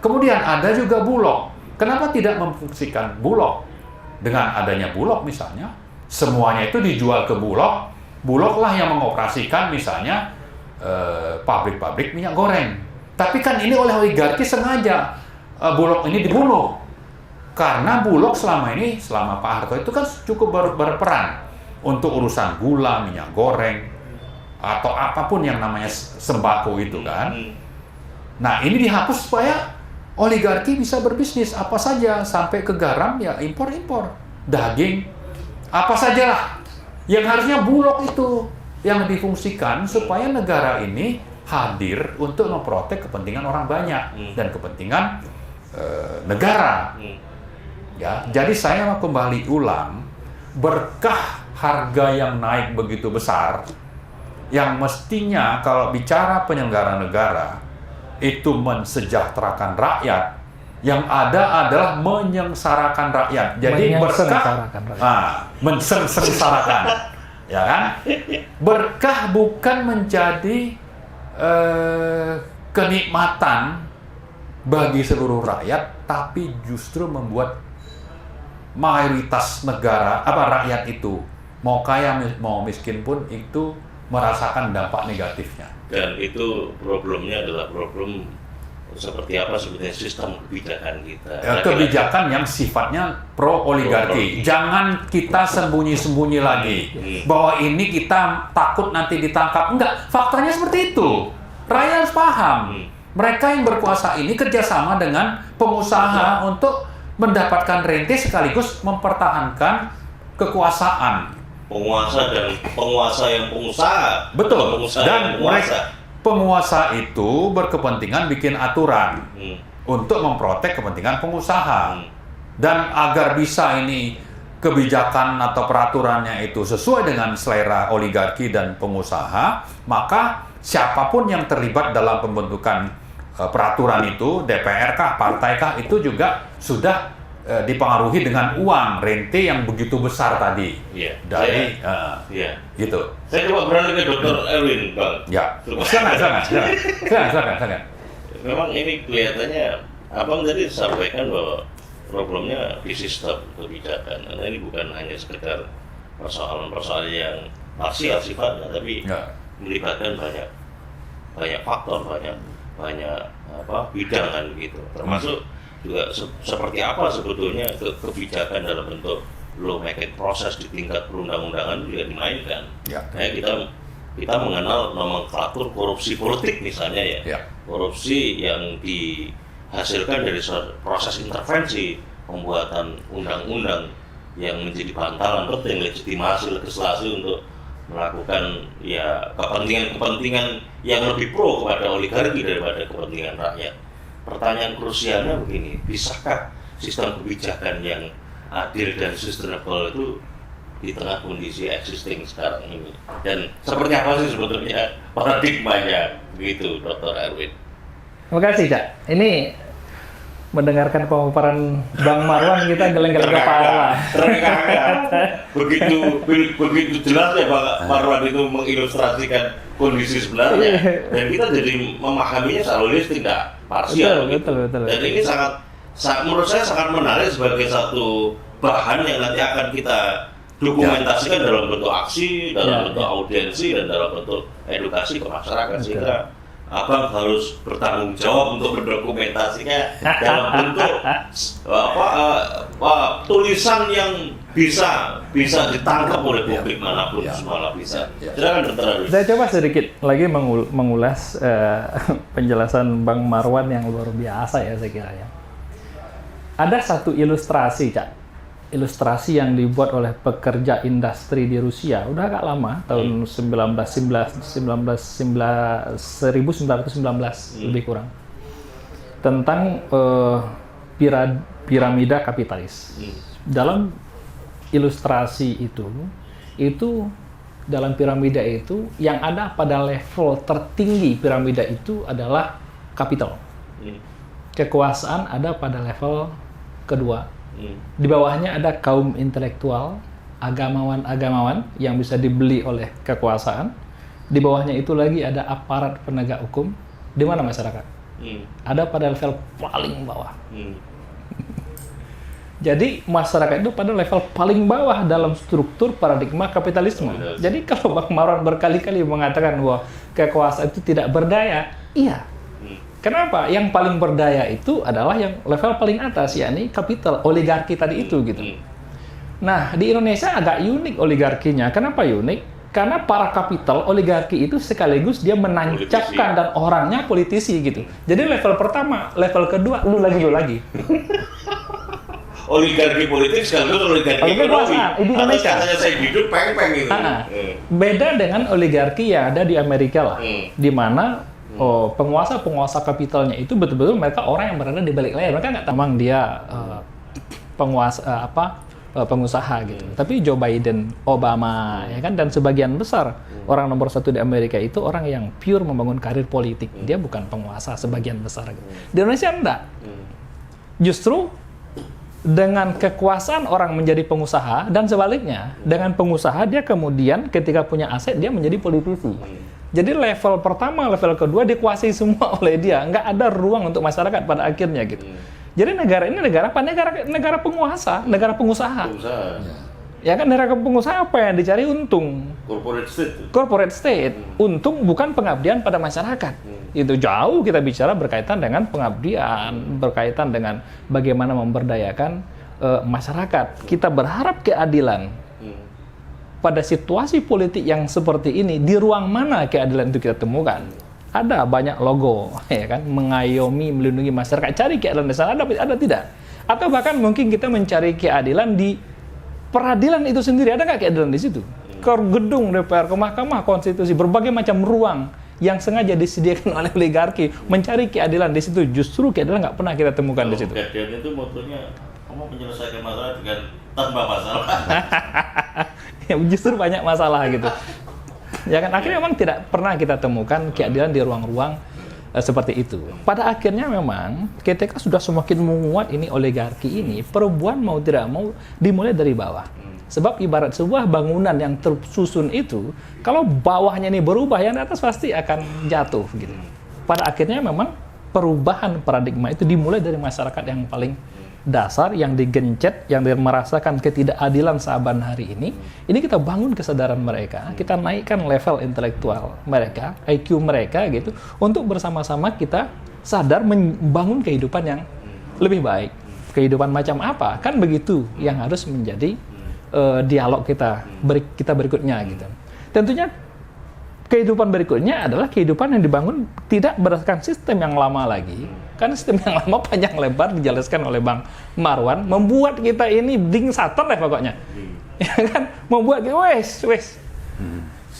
Kemudian ada juga Bulog. Kenapa tidak memfungsikan Bulog? Dengan adanya Bulog misalnya, semuanya itu dijual ke Bulog. Bulog lah yang mengoperasikan misalnya pabrik-pabrik minyak goreng. Tapi kan ini oleh oligarki sengaja Bulog ini dibunuh. Karena Bulog selama Pak Harto itu kan cukup berperan untuk urusan gula, minyak goreng, atau apapun yang namanya sembako itu kan. Nah, ini dihapus supaya oligarki bisa berbisnis apa saja, sampai ke garam ya impor, daging, apa sajalah. Yang harusnya Bulog itu yang difungsikan supaya negara ini hadir untuk memprotek kepentingan orang banyak dan kepentingan negara. Ya, jadi saya mau kembali ulang, berkah harga yang naik begitu besar, yang mestinya kalau bicara penyelenggara negara itu mensejahterakan rakyat, yang ada adalah menyengsarakan rakyat. Jadi berkah, mensengsarakan, ya kan? Berkah bukan menjadi kenikmatan bagi seluruh rakyat, tapi justru membuat mayoritas rakyat itu, mau kaya mau miskin pun itu merasakan dampak negatifnya. Dan itu problemnya adalah problem seperti apa sebetulnya sistem kebijakan kita. Kebijakan yang sifatnya pro oligarki. Jangan kita sembunyi-sembunyi lagi bahwa ini kita takut nanti ditangkap. Enggak, faktanya seperti itu. Rakyat harus paham. Mereka yang berkuasa ini kerjasama dengan pengusaha untuk mendapatkan rente sekaligus mempertahankan kekuasaan. Penguasa dan penguasa yang pengusaha. Betul. Pengusaha Dan yang penguasa. Penguasa itu berkepentingan bikin aturan untuk memprotek kepentingan pengusaha. Dan agar bisa ini kebijakan atau peraturannya itu sesuai dengan selera oligarki dan pengusaha, maka siapapun yang terlibat dalam pembentukan peraturan itu, DPR kah, partai kah, itu juga sudah dipengaruhi dengan uang rente yang begitu besar tadi. Dari gitu. Saya coba beralih ke Dr. Erwin, Bang. Ya. Silakan. Memang ini kelihatannya Abang tadi sampaikan bahwa problemnya di sistem kebijakan. Karena ini bukan hanya sekedar persoalan-persoalan yang parsial sifatnya, tapi melibatkan banyak faktor, banyak bidang kan gitu. Termasuk juga seperti apa sebetulnya kebijakan dalam bentuk lawmaking proses di tingkat perundang-undangan juga dimainkan. Kayak kita kita mengenal nomenklatur korupsi politik misalnya ya. Ya. Korupsi yang dihasilkan dari proses intervensi pembuatan undang-undang yang menjadi bantalan penting legitimasi legislasi untuk melakukan ya kepentingan yang lebih pro kepada oligarki daripada kepentingan rakyat. Pertanyaan krusialnya begini, bisakah sistem kebijakan yang adil dan sustainable itu di tengah kondisi existing sekarang ini? Dan seperti apa sih sebetulnya paradigmanya begitu, Dr. Erwin? Terima kasih, Cak. Ini mendengarkan pemaparan Bang Marwan kita geleng-geleng kepala. Begitu jelas ya Bang Marwan itu mengilustrasikan kondisi sebenarnya, dan kita jadi memahaminya secara holistik, tidak parsial. Betul. Dan ini menurut saya sangat menarik sebagai satu bahan yang nanti akan kita dokumentasikan dalam bentuk aksi, dalam bentuk audiensi, dan dalam bentuk edukasi ke masyarakat. Sehingga Abang harus bertanggung jawab untuk mendokumentasinya dalam bentuk tulisan yang bisa ditangkap oleh publik manapun, semua lapisan. Silakan Dr. Erwin. Saya coba sedikit lagi mengulas penjelasan Bang Marwan yang luar biasa ya saya kira ya. Ada satu ilustrasi, Cak. Ilustrasi yang dibuat oleh pekerja industri di Rusia udah agak lama, tahun 1919 lebih kurang, tentang piramida kapitalis. Dalam ilustrasi itu dalam piramida itu yang ada pada level tertinggi piramida itu adalah kapital. Kekuasaan ada pada level kedua. Di bawahnya ada kaum intelektual, agamawan yang bisa dibeli oleh kekuasaan. Di bawahnya itu lagi ada aparat penegak hukum. Di mana masyarakat? Ada pada level paling bawah. Jadi masyarakat itu pada level paling bawah dalam struktur paradigma kapitalisme. Jadi kalau Bang Marwan berkali-kali mengatakan bahwa kekuasaan itu tidak berdaya, iya. Kenapa? Yang paling berdaya itu adalah yang level paling atas, yakni kapital, oligarki tadi itu gitu. Nah, di Indonesia agak unik oligarkinya. Kenapa unik? Karena para kapital, oligarki itu sekaligus dia menancapkan dan orangnya politisi gitu. Jadi level pertama, level kedua, lu lagi. Oligarki politik sekaligus oligarki ekonomi. Di Indonesia. Katanya saya hidup peng-peng gitu. Beda dengan oligarki yang ada di Amerika lah, di mana penguasa kapitalnya itu betul-betul mereka orang yang berada di balik layar. Mereka nggak tamang dia pengusaha gitu. Tapi Joe Biden, Obama, ya kan, dan sebagian besar orang nomor 1 di Amerika itu orang yang pure membangun karir politik. Dia bukan penguasa sebagian besar gitu. Di Indonesia enggak. Justru dengan kekuasaan orang menjadi pengusaha dan sebaliknya, dengan pengusaha dia kemudian ketika punya aset dia menjadi politisi. Jadi level pertama, level kedua dikuasai semua oleh dia, nggak ada ruang untuk masyarakat pada akhirnya gitu. Jadi negara ini negara apa? Negara penguasa, negara pengusaha. Ya kan, negara pengusaha apa yang dicari? Untung. Corporate state. Untung, bukan pengabdian pada masyarakat. Itu jauh kita bicara berkaitan dengan pengabdian, berkaitan dengan bagaimana memberdayakan masyarakat. Kita berharap keadilan. Pada situasi politik yang seperti ini, di ruang mana keadilan itu kita temukan? Ada banyak logo, ya kan, mengayomi, melindungi masyarakat. Cari keadilan di sana, ada tidak? Atau bahkan mungkin kita mencari keadilan di peradilan itu sendiri, ada nggak keadilan di situ? Ke gedung DPR, ke Mahkamah Konstitusi, berbagai macam ruang yang sengaja disediakan oleh oligarki mencari keadilan di situ. Justru keadilan nggak pernah kita temukan di situ. Keadilan itu motonya kamu menyelesaikan masalah dengan tanpa masalah. Ya, justru banyak masalah gitu. Ya kan, akhirnya memang tidak pernah kita temukan keadilan di ruang-ruang seperti itu. Pada akhirnya memang ketika sudah semakin menguat ini oligarki ini, perubahan mau tidak mau dimulai dari bawah. Sebab ibarat sebuah bangunan yang tersusun itu, kalau bawahnya ini berubah, yang di atas pasti akan jatuh gitu. Pada akhirnya memang perubahan paradigma itu dimulai dari masyarakat yang paling dasar, yang digencet, yang merasakan ketidakadilan saban hari ini kita bangun kesadaran mereka, kita naikkan level intelektual mereka, IQ mereka gitu, untuk bersama-sama kita sadar membangun kehidupan yang lebih baik. Kehidupan macam apa? Kan begitu yang harus menjadi dialog kita berikutnya gitu. Tentunya kehidupan berikutnya adalah kehidupan yang dibangun tidak berdasarkan sistem yang lama lagi. Karena sistem yang lama panjang lebar dijelaskan oleh Bang Marwan, membuat kita ini ding sater lah pokoknya. Ya kan? Membuat kita wes.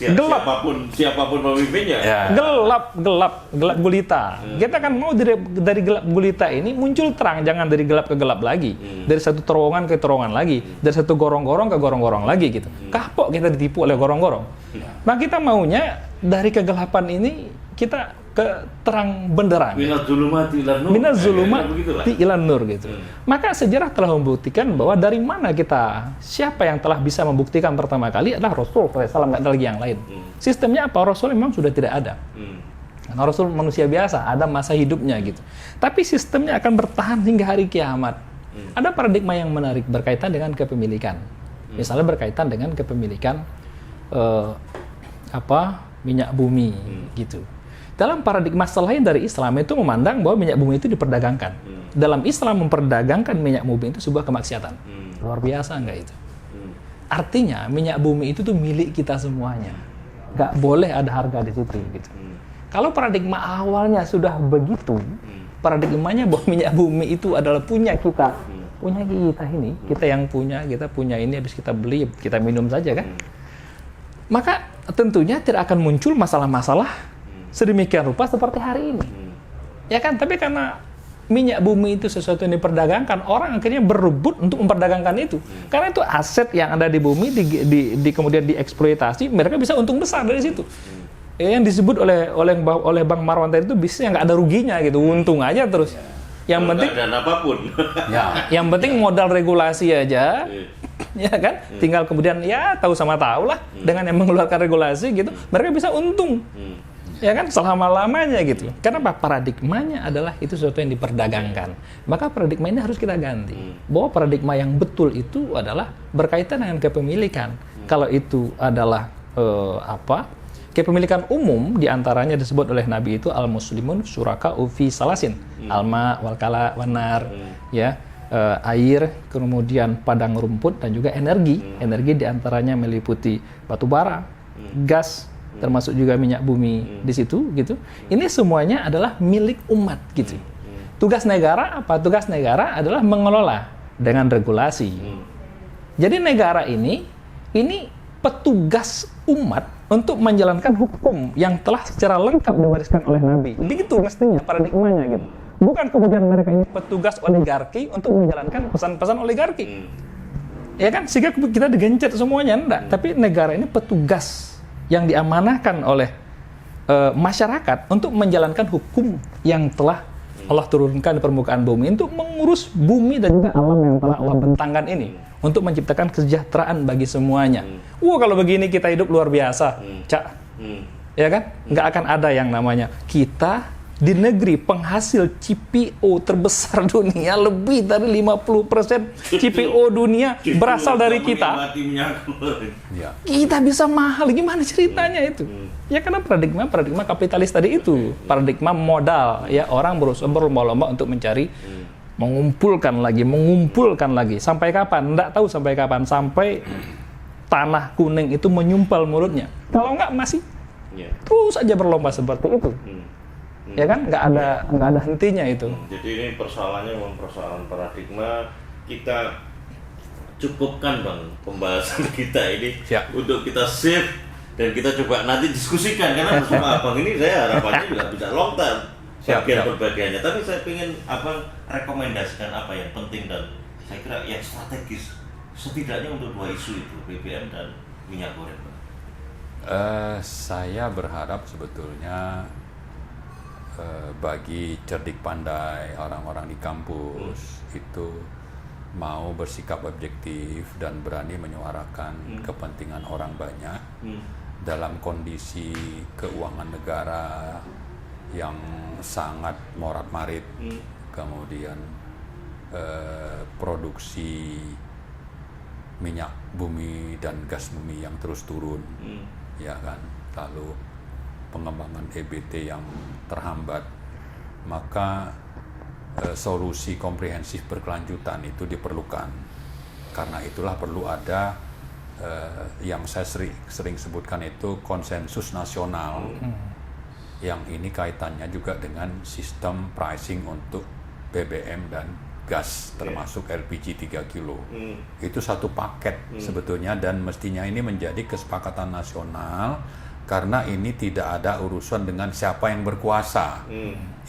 Gelap. Siapapun pemimpinnya. Ya. Gelap gulita. Kita kan mau dari gelap gulita ini muncul terang, jangan dari gelap ke gelap lagi. Dari satu terowongan ke terowongan lagi, dari satu gorong-gorong ke gorong-gorong lagi gitu. Kapok kita ditipu oleh gorong-gorong. Nah, kita maunya dari kegelapan ini kita ke terang benderang. Minaz zulumati ilan nur. Minaz zulumati ilan nur gitu. Maka sejarah telah membuktikan bahwa dari mana siapa yang telah bisa membuktikan pertama kali adalah Rasul SAW, nggak ada lagi yang lain. Sistemnya apa? Rasul memang sudah tidak ada. Karena Rasul manusia biasa, ada masa hidupnya gitu. Tapi sistemnya akan bertahan hingga hari kiamat. Ada paradigma yang menarik berkaitan dengan kepemilikan. Misalnya berkaitan dengan kepemilikan minyak bumi gitu. Dalam paradigma selain dari Islam itu memandang bahwa minyak bumi itu diperdagangkan. Dalam Islam memperdagangkan minyak bumi itu sebuah kemaksiatan. Luar biasa enggak itu? Artinya minyak bumi itu tuh milik kita semuanya. Nggak boleh ada harga di situ gitu. Kalau paradigma awalnya sudah begitu, paradigmanya bahwa minyak bumi itu adalah punya kita. Punya kita ini, kita yang punya, kita punya ini habis kita beli, kita minum saja kan. Maka tentunya tidak akan muncul masalah-masalah sedemikian rupa seperti hari ini. Ya kan? Tapi karena minyak bumi itu sesuatu yang diperdagangkan, orang akhirnya berebut untuk memperdagangkan itu. Karena itu aset yang ada di bumi, kemudian dieksploitasi, mereka bisa untung besar dari situ. Yang disebut oleh Bang Marwan tadi itu bisnis yang nggak ada ruginya gitu, untung aja terus. Yang penting dan apapun. Yang penting modal regulasi aja. Ya kan? Tinggal kemudian ya tahu sama tahu lah dengan yang mengeluarkan regulasi gitu, mereka bisa untung. Ya kan, selama-lamanya gitu. Kenapa? Paradigmanya adalah itu sesuatu yang diperdagangkan. Maka paradigma ini harus kita ganti. Bahwa paradigma yang betul itu adalah berkaitan dengan kepemilikan. Kalau itu adalah kepemilikan umum, diantaranya disebut oleh Nabi itu al-muslimun syuraka'u fi salasin. Alma, walkala, wanar, ya, air, kemudian padang rumput, dan juga energi. Energi diantaranya meliputi batu bara, gas, termasuk juga minyak bumi di situ gitu. Ini semuanya adalah milik umat gitu. Tugas negara apa? Tugas negara adalah mengelola dengan regulasi. Jadi negara ini petugas umat untuk menjalankan hukum yang telah secara lengkap diwariskan oleh Nabi. Begitu mestinya paradigmanya gitu. Bukan kemudian mereka ini petugas oligarki untuk menjalankan pesan-pesan oligarki. Ya kan? Sehingga kita digencet semuanya, enggak. Tapi negara ini petugas yang diamanahkan oleh masyarakat untuk menjalankan hukum yang telah Allah turunkan di permukaan bumi untuk mengurus bumi dan juga alam yang telah Allah bentangkan ini untuk menciptakan kesejahteraan bagi semuanya. Kalau begini kita hidup luar biasa, Cak. Ya kan? Nggak akan ada yang namanya kita di negeri penghasil CPO terbesar dunia, lebih dari 50% CPO dunia berasal dari kita. Kita bisa mahal, gimana ceritanya itu? Ya karena paradigma kapitalis tadi itu, paradigma modal. Ya orang berusaha berlomba-lomba untuk mencari, mengumpulkan lagi. Sampai kapan? Nggak tahu sampai kapan. Sampai tanah kuning itu menyumpal mulutnya. Kalau nggak masih terus aja berlomba seperti itu. Ya kan, nggak ada hentinya itu. Jadi ini persoalannya memang persoalan paradigma. Kita cukupkan Bang pembahasan kita ini. Siap. Untuk kita save dan kita coba nanti diskusikan, karena bersama Abang ini saya harapannya juga bisa long term bagian-bagiannya. Tapi saya ingin Abang rekomendasikan apa yang penting dan saya kira yang strategis setidaknya untuk dua isu itu, BBM dan minyak goreng. Saya berharap sebetulnya bagi cerdik pandai orang-orang di kampus itu mau bersikap objektif dan berani menyuarakan kepentingan orang banyak dalam kondisi keuangan negara yang sangat morat-marit, kemudian produksi minyak bumi dan gas bumi yang terus turun, ya kan, lalu pengembangan EBT yang terhambat, maka solusi komprehensif berkelanjutan itu diperlukan. Karena itulah perlu ada yang saya sering sebutkan itu konsensus nasional, yang ini kaitannya juga dengan sistem pricing untuk BBM dan gas, termasuk LPG 3 kilo. Itu satu paket sebetulnya, dan mestinya ini menjadi kesepakatan nasional, karena ini tidak ada urusan dengan siapa yang berkuasa.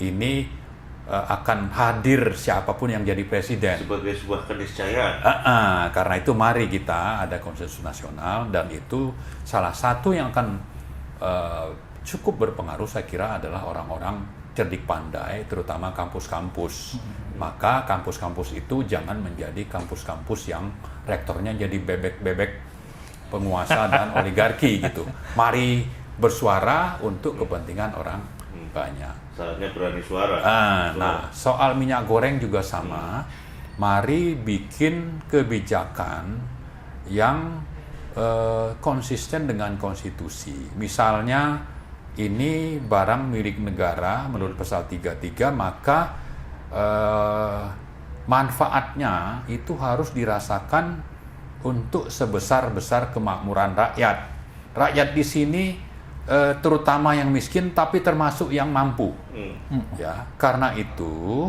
Ini akan hadir siapapun yang jadi presiden. Sebagai sebuah keniscayaan. Karena itu mari kita ada konsensus nasional, dan itu salah satu yang akan cukup berpengaruh saya kira adalah orang-orang cerdik pandai, terutama kampus-kampus. Maka kampus-kampus itu jangan menjadi kampus-kampus yang rektornya jadi bebek-bebek penguasa dan oligarki gitu. Mari bersuara untuk kepentingan orang banyak. Saatnya berani suara. Nah, soal minyak goreng juga sama. Mari bikin kebijakan yang konsisten dengan konstitusi. Misalnya ini barang milik negara menurut pasal 33, maka manfaatnya itu harus dirasakan untuk sebesar-besar kemakmuran rakyat. Rakyat di sini terutama yang miskin, tapi termasuk yang mampu. Ya, karena itu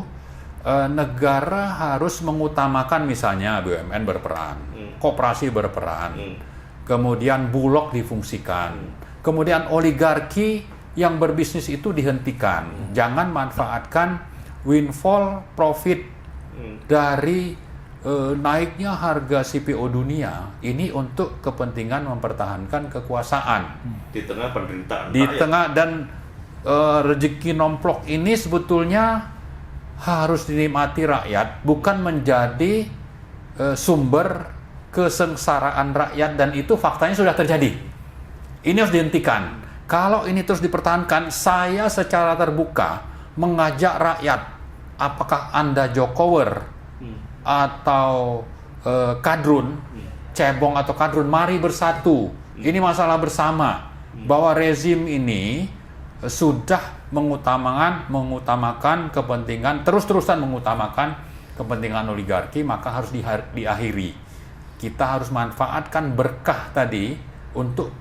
negara harus mengutamakan, misalnya BUMN berperan, koperasi berperan, kemudian bulog difungsikan, kemudian oligarki yang berbisnis itu dihentikan. Jangan manfaatkan windfall profit dari naiknya harga CPO dunia ini untuk kepentingan mempertahankan kekuasaan Di tengah penderitaan di rakyat. tengah, dan rezeki nomplok ini sebetulnya harus dinikmati rakyat, bukan menjadi sumber kesengsaraan rakyat, dan itu faktanya sudah terjadi. Ini harus dihentikan. Kalau ini terus dipertahankan, saya secara terbuka mengajak rakyat, apakah Anda Jokower atau kadrun, cebong atau kadrun, mari bersatu. Ini masalah bersama, bahwa rezim ini sudah mengutamakan kepentingan, terus-terusan mengutamakan kepentingan oligarki, maka harus diakhiri. Kita harus manfaatkan berkah tadi untuk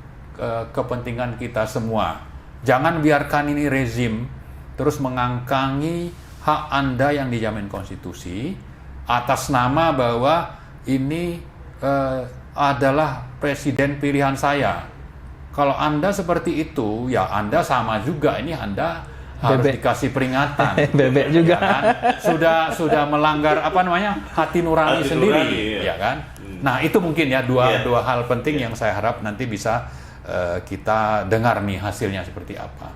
kepentingan kita semua. Jangan biarkan ini rezim terus mengangkangi hak Anda yang dijamin konstitusi atas nama bahwa ini adalah presiden pilihan saya. Kalau Anda seperti itu, ya Anda sama juga. Ini Anda harus dikasih peringatan. Bebek juga. Ya kan? Sudah melanggar hati nurani sendiri, ya kan? Nah, itu mungkin ya dua hal penting yang saya harap nanti bisa kita dengar nih hasilnya seperti apa.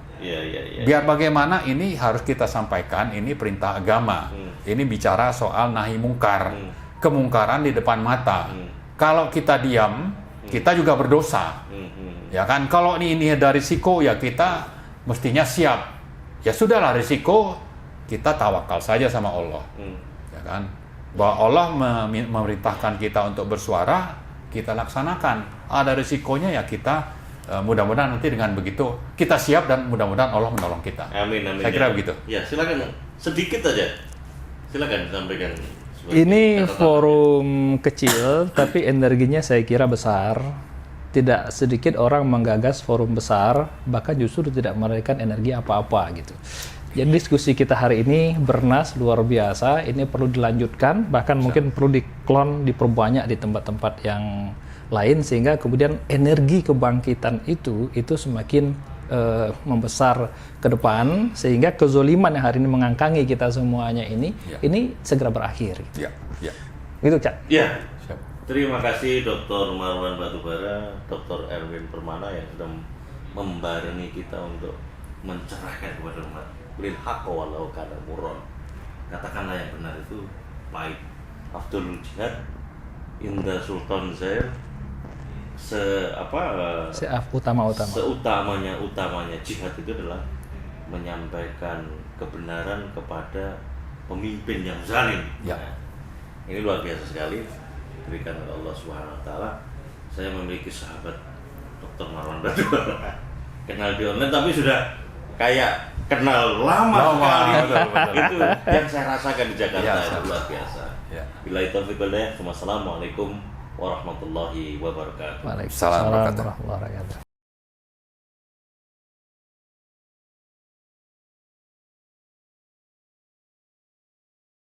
Biar bagaimana ini harus kita sampaikan, ini perintah agama. Ini bicara soal nahi mungkar, kemungkaran di depan mata. Kalau kita diam, kita juga berdosa. Ya kan, kalau ini ada risiko, ya kita mestinya siap. Ya sudahlah, risiko kita tawakal saja sama Allah. Ya kan, bahwa Allah memerintahkan kita untuk bersuara, kita laksanakan. Ada risikonya, ya kita mudah-mudahan nanti dengan begitu kita siap, dan mudah-mudahan Allah menolong kita. Amin. Saya kira begitu. Ya, silakan sedikit aja. Silakan sampaikan. Ini forum kecil, tapi energinya saya kira besar. Tidak sedikit orang menggagas forum besar, bahkan justru tidak memberikan energi apa-apa gitu. Jadi diskusi kita hari ini bernas luar biasa. Ini perlu dilanjutkan, bahkan mungkin perlu diklon, diperbanyak di tempat-tempat yang lain, sehingga kemudian energi kebangkitan itu semakin membesar ke depan, sehingga kezoliman yang hari ini mengangkangi kita semuanya ini segera berakhir. Ya. Gitu, Cak. Ya. Terima kasih Dr. Marwan Batubara, Dr. Erwin Permana yang sudah membarengi kita untuk mencerahkan kepada umat. Lil haqqa walau kana murran. Katakanlah yang benar itu pahit. Afdalul jihad inda Sultan Zair utamanya jihad itu adalah menyampaikan kebenaran kepada pemimpin yang zalim. Ya. Nah, ini luar biasa sekali diberikan oleh Allah Subhanahu wa taala. Saya memiliki sahabat Dr. Marwan Batubara. Kenal di online tapi sudah kayak kenal lama sekali. Betul. Itu yang saya rasakan di Jakarta, Ya, itu luar biasa. Ya. Billahi taufiq wal hidayah. Wassalamualaikum warahmatullahi wabarakatuh. Waalaikumsalam warahmatullahi wabarakatuh. warahmatullahi wabarakatuh.